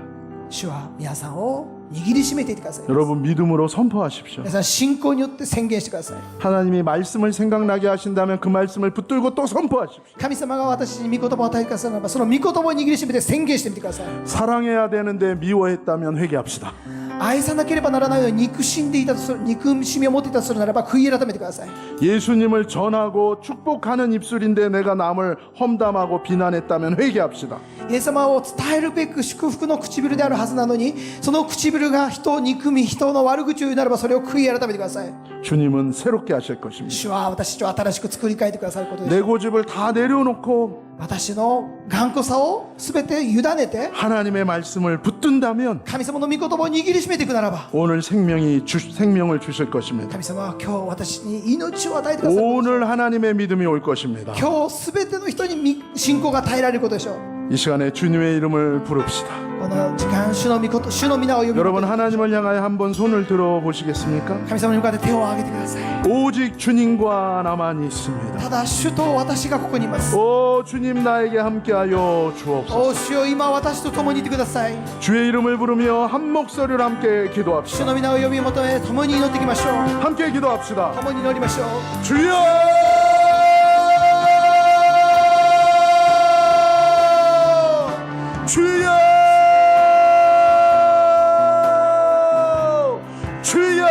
主は皆さんを握りしめていてください。 여러분 믿음으로 선포하십시오. 皆さん信仰によって宣言してください。 하나님이 말씀을 생각나게 하신다면 그 말씀을 붙들고 또 선포하십시오. 神様が私に御言葉を与えてくださるならばその御言葉を握りしめて宣言してみてください。 사랑해야 되는데 미워했다면 회개합시다. 愛さなければならないのに憎しみを持っていたとするならば悔い改めてください。 예수님을 전하고 축복하는 입술인데 내가 남을 험담하고 비난했다면 회개합시다. イエス様を伝えるべく祝福の唇であるはずなのにその唇が人を憎み人の悪口を言うならばそれを悔い改めてください。 주님은 새롭게 하실 것입니다. 主は私たちを新しく作り変えてくださることです。 내 고집을 다 내려놓고 私の頑固さを全て委ねて 하나님의 말씀을 붙든다면 神様の御言葉を握りしめていくならば 오늘 생명을 주실 것입니다. 神様は今日私に命を与えてくださる。 오늘 하나님의 믿음이 올 것입니다. 今日全ての人に信仰が与えられることでしょう。 이 시간에 주님의 이름을 부릅시다. この時間主の皆を呼び 여러분 하나님을 향하여 한번 손을 들어 보시겠습니까? 神様に向かって手を挙げてください。 오직 주님과 나만 있습니다. ただ主と私がここにいます。 오 주님 나에게 함께하여 주옵소서. お主よ今私と共にいてください。 주의 이름을 부르며 한 목소리로 함께 主 기도합시다. の皆を呼び求め共に祈っていきましょう。 함께 기도합시다. 共に祈りましょう。 주여! 주여! 주여!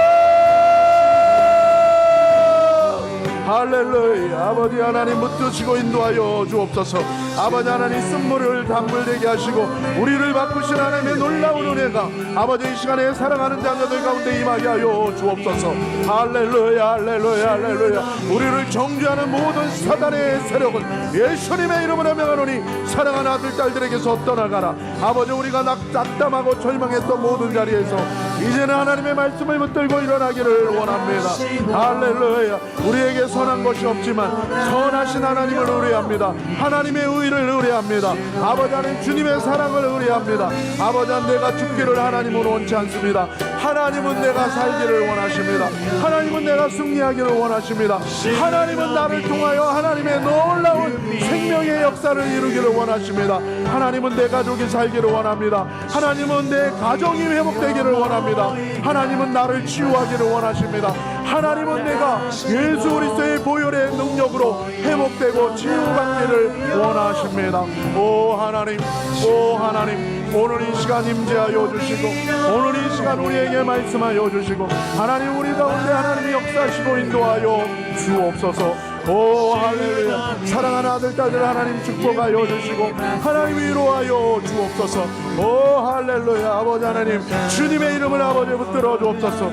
할렐루야. 아버지 하나님 붙드시고 인도하여 주옵소서. 아버지 하나님 쓴물을 단물되게 하시고 우리를 바꾸신 하나님의 놀라운 은혜가 아버지 이 시간에 사랑하는 자녀들 가운데 임하게 하여 주옵소서. 할렐루야 할렐루야 할렐루야. 우리를 정죄하는 모든 사단의 세력은 예수님의 이름으로 명하노니 사랑하는 아들 딸들에게서 떠나가라. 아버지 우리가 낙담하고 절망했던 모든 자리에서 이제는 하나님의 말씀을 붙들고 일어나기를 원합니다. 할렐루야. 우리에게 선한 것이 없지만 선하신 하나님을 의뢰합니다. 하나님의 의를 의뢰합니다. 아버지 하나님 주님의 사랑을 의뢰합니다. 아버지 하나님 내가 죽기를 하나님은 원치 않습니다. 하나님은 내가 살기를 원하십니다. 하나님은 내가 승리하기를 원하십니다. 하나님은 나를 통하여 하나님의 놀라운 생명의 역사를 이루기를 원하십니다. 하나님은 내 가족이 살기를 원합니다. 하나님은 내 가정이 회복되기를 원합니다. 하나님은 나를 치유하기를 원하십니다. 하나님은 내가 예수 그리스도의 보혈의 능력으로 회복되고 치유받기를 원하십니다. 오 하나님, 오 하나님, 오늘 이 시간 임재하여 주시고 오늘 이 시간 우리에게 말씀하여 주시고 하나님 우리 가운데 하나님이 역사하시고 인도하여 주옵소서. 오 할렐루야. 사랑하는 아들 딸들 하나님 축복하여 주시고 하나님 위로하여 주옵소서. 오 할렐루야. 아버지 하나님 주님의 이름을 아버지 붙들어 주옵소서.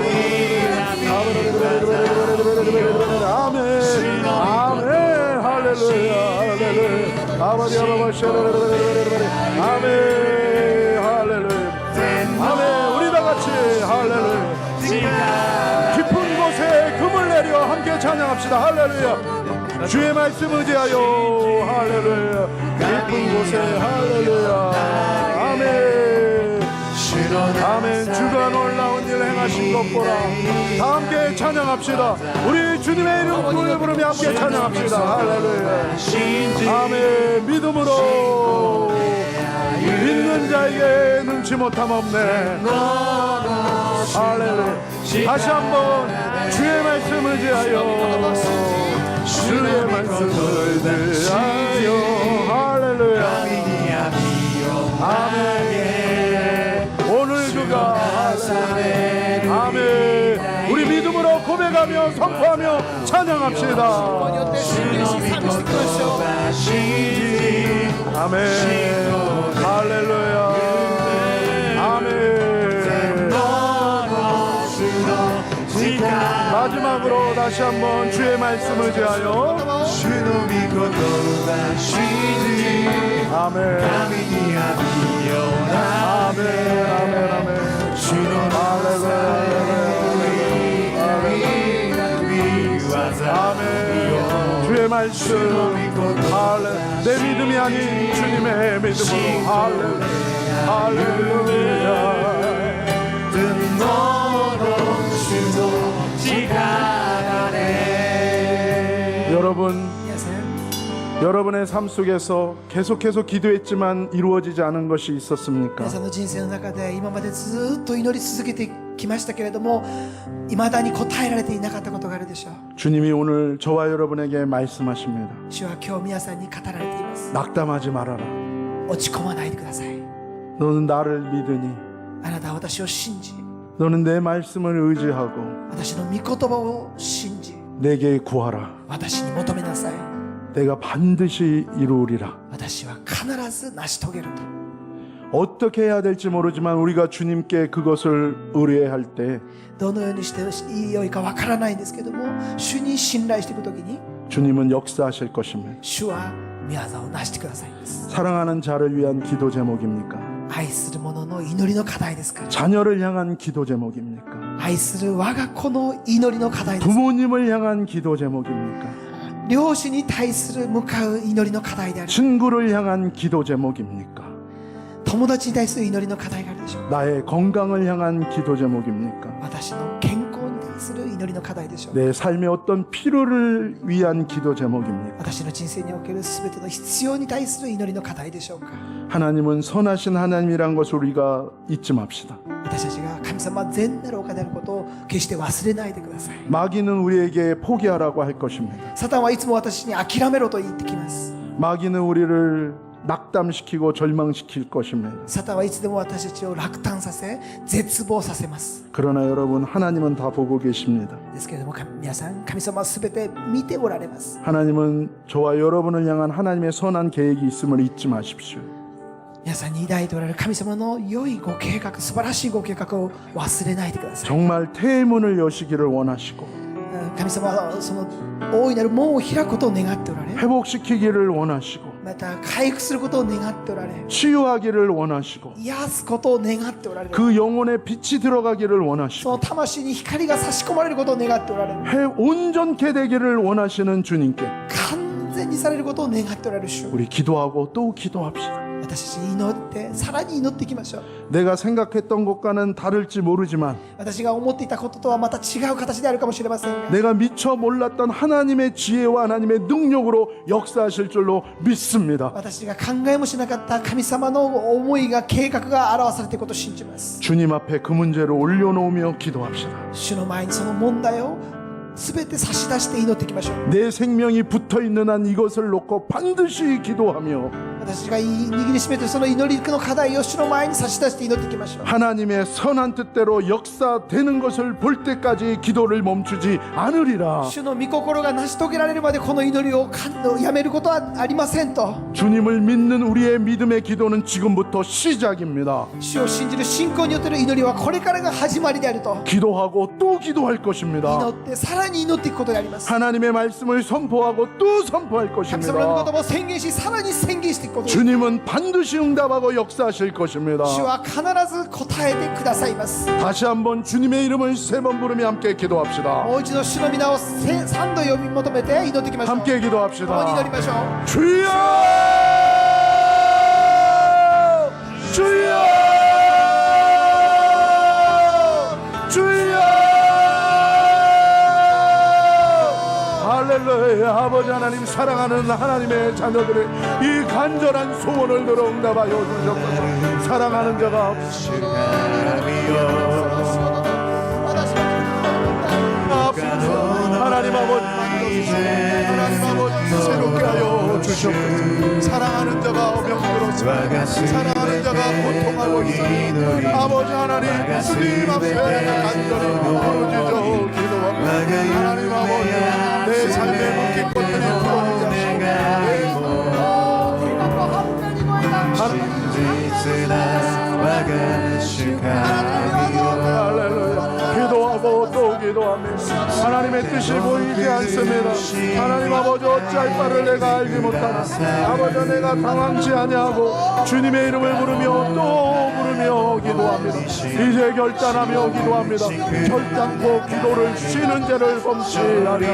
할렐루야 할렐루야 아버지 아버지 아멘 할렐루야 아멘 우리 다 같이 할렐루야 깊은 곳에 금을 내려 함께 찬양합시다 할렐루야 주의 말씀 의지하여 할렐루야 깊은 곳에 할렐루야 아멘 아멘 주가 놀라운 일 행하신 것 보라 다 함께 찬양합시다 우리 주님의 이름 부르며 함께 찬양합시다 할렐루야 아멘 믿음으로 믿는 자에게 눈치 못함 없네 할렐루야 다시 한번 주의 말씀 의지하여 주의 말씀을 의지하여 할렐루야 아멘 오늘 그가 아멘 우리 믿음으로 고백하며 선포하며 찬양합시다 によって信じし賛美していきましょう 아멘 할렐루야 아멘 마지막으로 다시 한번 주의 말씀을 의지하여 아멘 아멘 아멘 아멘 아멘 주의 말씀 할렐 내 믿음이 아닌 주님의 믿음으로 할렐루야 여러분 여러분의 삶 속에서 계속해서 기도했지만 이루어지지 않은 것이 있었습니까? 皆さんの人生の中で今までずっと祈り続けてきましたけれども未だに答えられていなかったことがあるでしょう 주님이 오늘 저와 여러분에게 말씀하십니다. 主は今日皆さんに語られています 낙담하지 말아라. 落ち込まないでください 너는 나를 믿으니 あなたは私を信じ 너는 내 말씀을 의지하고 私の御言葉を信じ 내게 구하라. 私に求めなさい 내가 반드시 이루리라. 私は必ず成し遂げると 어떻게 해야 될지 모르지만 우리가 주님께 그것을 의뢰할 때 どのようにして良いかわからないんですけども主に信頼していくときに 주님은 역사하실 것입니다. 主は御業を成してくださいます 사랑하는 자를 위한 기도 제목입니까? 愛する者の祈りの課題ですから 자녀를 향한 기도 제목입니까? 愛する我が子の祈りの課題です 부모님을 향한 기도 제목입니까? 両親に対する向かう祈りの課題である 친구를 향한 기도 제목입니까? 友達に対する祈りの課題があるでしょう 나의 건강을 향한 기도 제목입니까? 私の健康に対する祈りの課題でしょう 내 삶의 어떤 필요를 위한 기도 제목입니까? 私の人生における全ての必要に対する祈りの課題でしょうか 하나님은 선하신 하나님이란 것을 우리가 잊지 맙시다. 私たちが神様は善なるお方であることを決して忘れないでください 마귀는 우리에게 포기하라고 할 것입니다. サタンはいつも私に諦めろと言ってきます 마귀는 우리를 낙담시키고 절망시킬 것입니다. サタンはいつでも私たちを落胆させ絶望させます 그러나 여러분 하나님은 다 보고 계십니다. ですけれども皆さん神様は全て見ておられます 하나님은 저와 여러분을 향한 하나님의 선한 계획이 있음을 잊지 마십시오. 皆さんに抱いておられる神様の良いご計画素晴らしいご計画を忘れないでください 정말 태문을 여시기를 원하시고 神様はその大いなる門を開くことを願っておられ 회복시키기를 원하시고 また回復することを願っておられ 치유하기를 원하시고 癒すことを願っておられる 그 영혼에 빛이 들어가기를 そ 원하시고 の魂に光が差し込まれることを願っておられる 온전케 되기를 원하시는 주님께 完全にされることを願っておられる主 우리 기도하고 또 기도합시다. 私たちに祈ってさらに祈っていきましょう 내가 생각했던 것과는 다를지 모르지만 私が思っていたこととはまた違う形であるかもしれませんが 내가 미처 몰랐던 하나님의 지혜와 하나님의 능력으로 역사하실 줄로 믿습니다. 私が考えもしなかった神様の思いが計画が表されていることを信じます 주님 앞에 그 문제를 올려놓으며 기도합시다. 主の前にその問題を全て差し出して祈っていきましょう 내 생명이 붙어있는 한 이것을 놓고 반드시 기도하며 私が握りしめてその祈りの課題を主の前に差し出して祈っていきましょう。 하나님의 선한 뜻대로 역사되는 것을 볼 때까지 기도를 멈추지 않으리라. 主の御心が成し遂げられるまでこの祈りをやめることはありませんと。 주님을 믿는 우리의 믿음의 기도는 지금부터 시작입니다. 主を信じる信仰によっての祈りはこれからが始まりであると。 기도하고 또 기도할 祈 것입니다. ってさらに祈っていくことであります。 하나님의 말씀을 선포하고 또 선포할 神様の御 것입니다. 言葉を宣言しさらに宣言していくことです。 주님은 반드시 응답하고 역사하실 것입니다. 主は必ず答えてくださいます。 다시 한번 주님의 이름을 3번 부르며 함께 기도합시다. もう一度主の皆を3度呼び求めて祈っていきましょう。 함께 共に祈り 기도합시다. ましょう。 주여! 주여! 주여! 할렐루야. 아버지 하나님, 사랑하는 하나님의 자녀들의 이 간절한 소원을 들어 응답하여 주셨소서. 사랑하는 자가 하나님 아버지, 하나님 아버지 새롭게 하여 주시옵소서. 사랑하는 자가 병들었습니다. 사랑하는 자가 고통하고 있습니다. 아버지 하나님, 주님 앞에 간절히 부르짖어 기도합니다. 하나님 아버지, 내 삶의 묶인 것들이 풀어지지 않습니다. 할렐루야. 기도하고 또 기도합니다. 하나님의 뜻이 보이지 않습니다. 하나님 아버지, 어찌할 바를 내가 알지 못하나. 아버지, 내가 당황치 아니하고 주님의 이름을 부르며 또 부르며 기도합니다. 이제 결단하며 기도합니다. 결단코 기도를 쉬는 죄를 범치 아니하리라.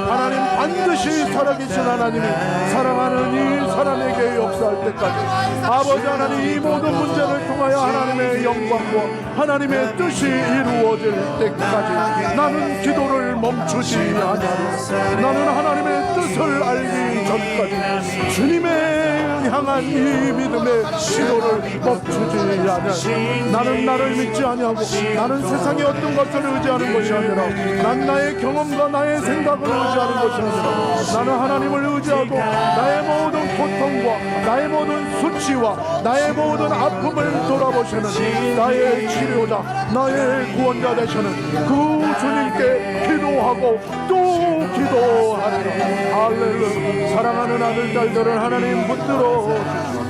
하나님, 반드시 살아계신 하나님이 사랑하는 이 사람에게 역사할 때까지 아버지 하나님, 이 모든 문제를 통하여 하나님의 영광과 하나님의 뜻이 이루어질 때까지 나는 기도를 멈추지 아니하리라. 나는 하나님의 뜻을 알기 전까지 주님의 향한 이 믿음의 기도를 멈추지 아니하리라. 나는 나를 믿지 아니하고 나는 세상의 어떤 것을 의지하는 것이 아니라 난 나의 경험과 나의 생각을 의지하는 것이 아니라 나는 하나님을 의지하고 나의 모든 고통과 나의 모든 수치와 나의 모든 아픔을 돌아보시는 나의 치료자, 나의 구원자 되시는 그 주님께 기도하고 또 기도하리라. 할렐루야. 사랑하는 아들 딸들을 하나님 붙들어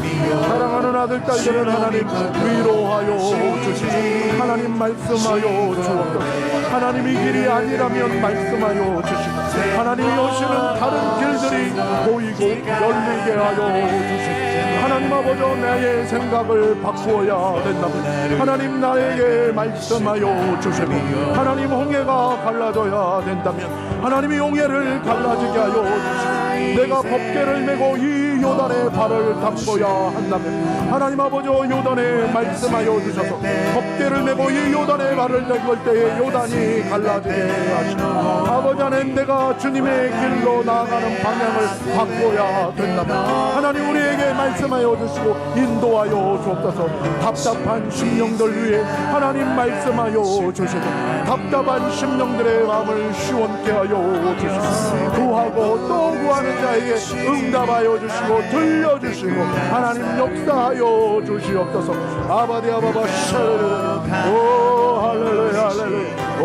주시고 사랑하는 아들 딸들을 하나님 위로하여 주시고 하나님 말씀하여 주옵소서. 하나님이 길이 아니라면 말씀하여 주시고 하나님이 오시는 다른 길들이 보이고 열리게 하여 주시고 하나님 아버지, 나의 생각을 바꾸어야 된다면 하나님 나에게 말씀하여 주시고 하나님 홍해가 갈라져야 된다면 하나님이 홍해를 갈라지게 하여 주시고 내가 법궤를 메고 이 요단의 발을 담궈야 한다면 하나님 아버지, 요단에 말씀하여 주셔서 법궤를 메고 이 요단의 발을 담글 때에 요단이 갈라지게 하시고 아버지 하나님, 내가 주님의 길로 나아가는 방향을 바꿔야 된다면 하나님 우리에게 말씀하여 주시고 인도하여 주옵소서. 답답한 심령들 위해 하나님 말씀하여 주시고 답답한 심령들의 마음을 시원케 하여 주시고 구하고 또 구하는 자에게 응답하여 주시고 들려주시고 하나님 역사하여 주시옵소서. 아바디 아바바 샤르르 오 할렐루야 할렐루야 오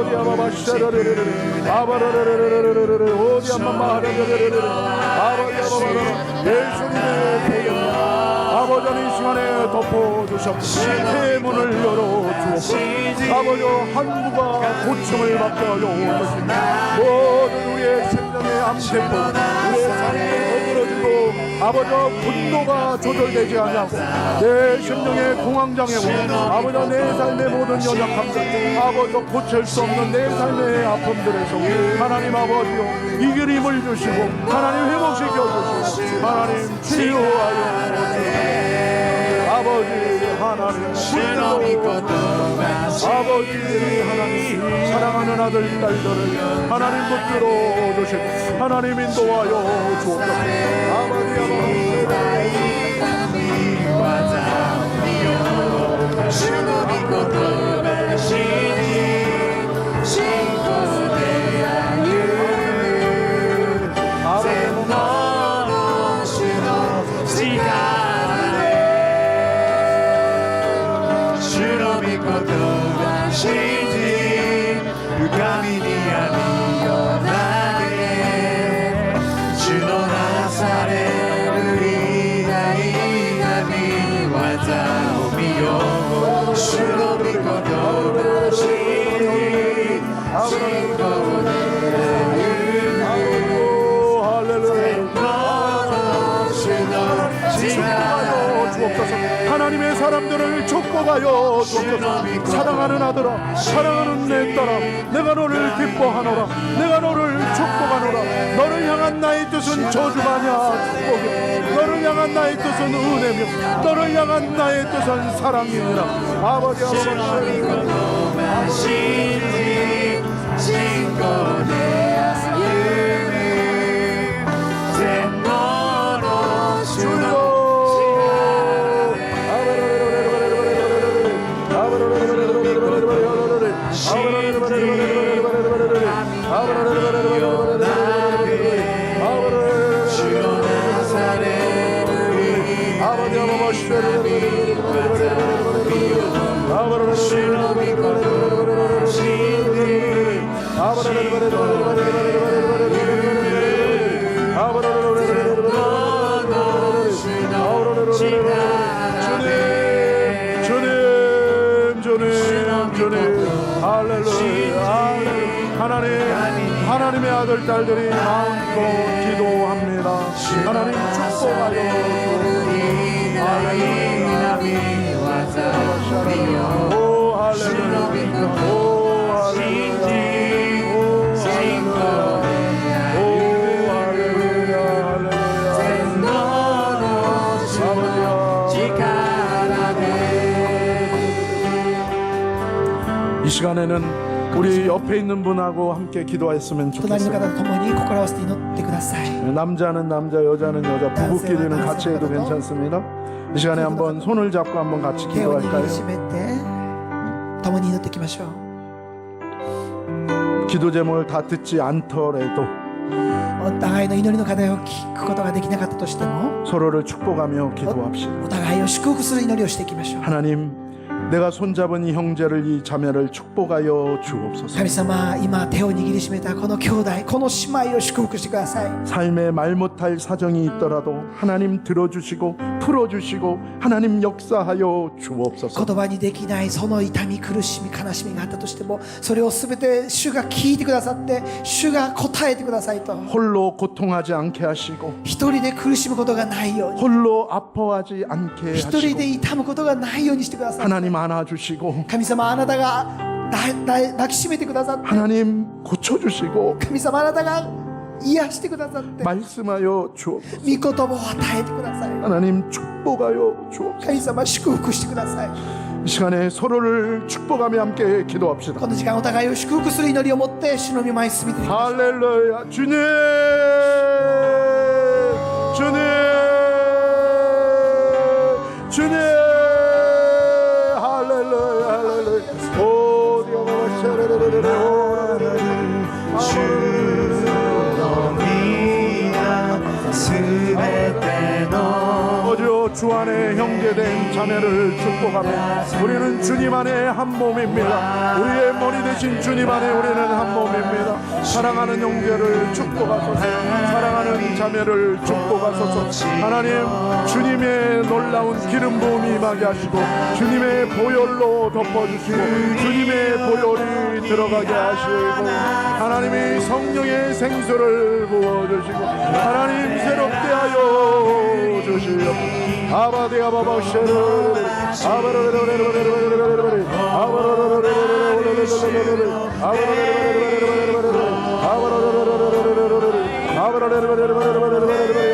디아바바 샤르르르 아바르르르르르르 오 디아마마 하르르르르 아바디 아바바 예수님의 보혈 아버지 이 시간에 덮어주셨고 해문을 열어주옵소서. 아버지 한국과 고침을 받게 하여 주시고 모든 우리의 생명의 암세포 우리의 삶이 어그러지고 아버지 분노가 조절되지 않냐고 내 심령의 공황장애고 아버지 내 삶의 모든 연약함들 아버지 고칠 수 없는 내 삶의 아픔들에서 하나님 아버지요 이 길 힘을 주시고 하나님 회복시켜 주시고 하나님 치유하여 주시고 아버지 하나님 아버지 하나님 사랑하는 아들 딸들을 하나님 붙들어 주시고 하나님 인도하여 주옵소서. 아버지 아버지 주로 믿고 도마시니 하나님의 사람들을 축복하여 주옵소서. 사랑하는 아들아, 사랑하는 내 딸아, 내가 너를 기뻐하노라. 내가 너를 축복하노라. 너를 향한 나의 뜻은 저주가 아니야, 축복이야. 너를 향한 나의 뜻은 은혜며 너를 향한 나의 뜻은 사랑이니라. 아버지 하나님의 아들 딸들이 마음껏 기도합니다. 하나님 축복하여 주옵소서. 오 할렐루야. 오 할렐루야. 오 할렐루야. 이 시간에는 우리 옆에 있는 분하고 함께 기도했으면 隣の 좋겠어요. 方と共に心を合わせて祈ってください。 남자는 남자, 여자는 여자, 부부끼리는 같이 해도 괜찮습니다. 이 시간에 한번 손을 잡고 한번 같이 手を握り 기도할까요? しめて共に祈っていきましょう。 기도 제목을 다 듣지 않더라도 お互いの祈りの課題を聞くことができなかったとしても 서로를 축복하며 기도합시다. お互いを祝福する祈りをしていきましょう。 하나님, 내가 손잡은 이 형제를, 이 자매를 축복하여 주옵소서. 神様、今手を握りしめたこの兄弟、この姉妹を祝福してください。 삶에 말 못할 사정이 있더라도 하나님 들어주시고 풀어주시고 하나님 역사하여 주옵소서. 言葉にできないその痛み、苦しみ、悲しみがあったとしても、それをすべて主が聞いてくださって、主が答えてくださいと。 홀로 고통하지 않게 하시고 一人で苦しむことがないように、 홀로 아파하지 않게 一人 하시고 で痛むことがないようにしてください。 하나님 안아주시고 神様、あなたが抱きしめてくださって、 하나님 고쳐주시고 神様、あなたが癒してくださって、 말씀하여 주옵소서. 御言葉を与えてください。 하나님 축복하여 주옵소서. 神様、祝福してください。 이 시간에 서로를 축복하며 함께 기도합시다. この時間、お互いを祝福する祈りを持って主の御前に進みていきましょう。 할렐루야. 주님, 주님, 주님. 할렐루야, 할렐루야. 오, 디오마 샤레레레레. 어저 주 안에 형제된 자매를 축복하며 우리는 주님 안에 한 몸입니다. 우리의 머리 대신 주님 안에 우리는 한 몸입니다. 사랑하는 형제를 축복하소서. 사랑하는 자매를 축복하소서. 하나님, 주님의 놀라운 기름 부음이 임하게 하시고 주님의 보혈로 덮어주시고 주님의 보혈이 들어가게 하시고 하나님의 성령의 생수를 부어주시고 하나님 새롭게 하여 주시옵소서. 아바디 아바바 쉐르 아바르르르르르르르르르르 아바르르르르르르르르르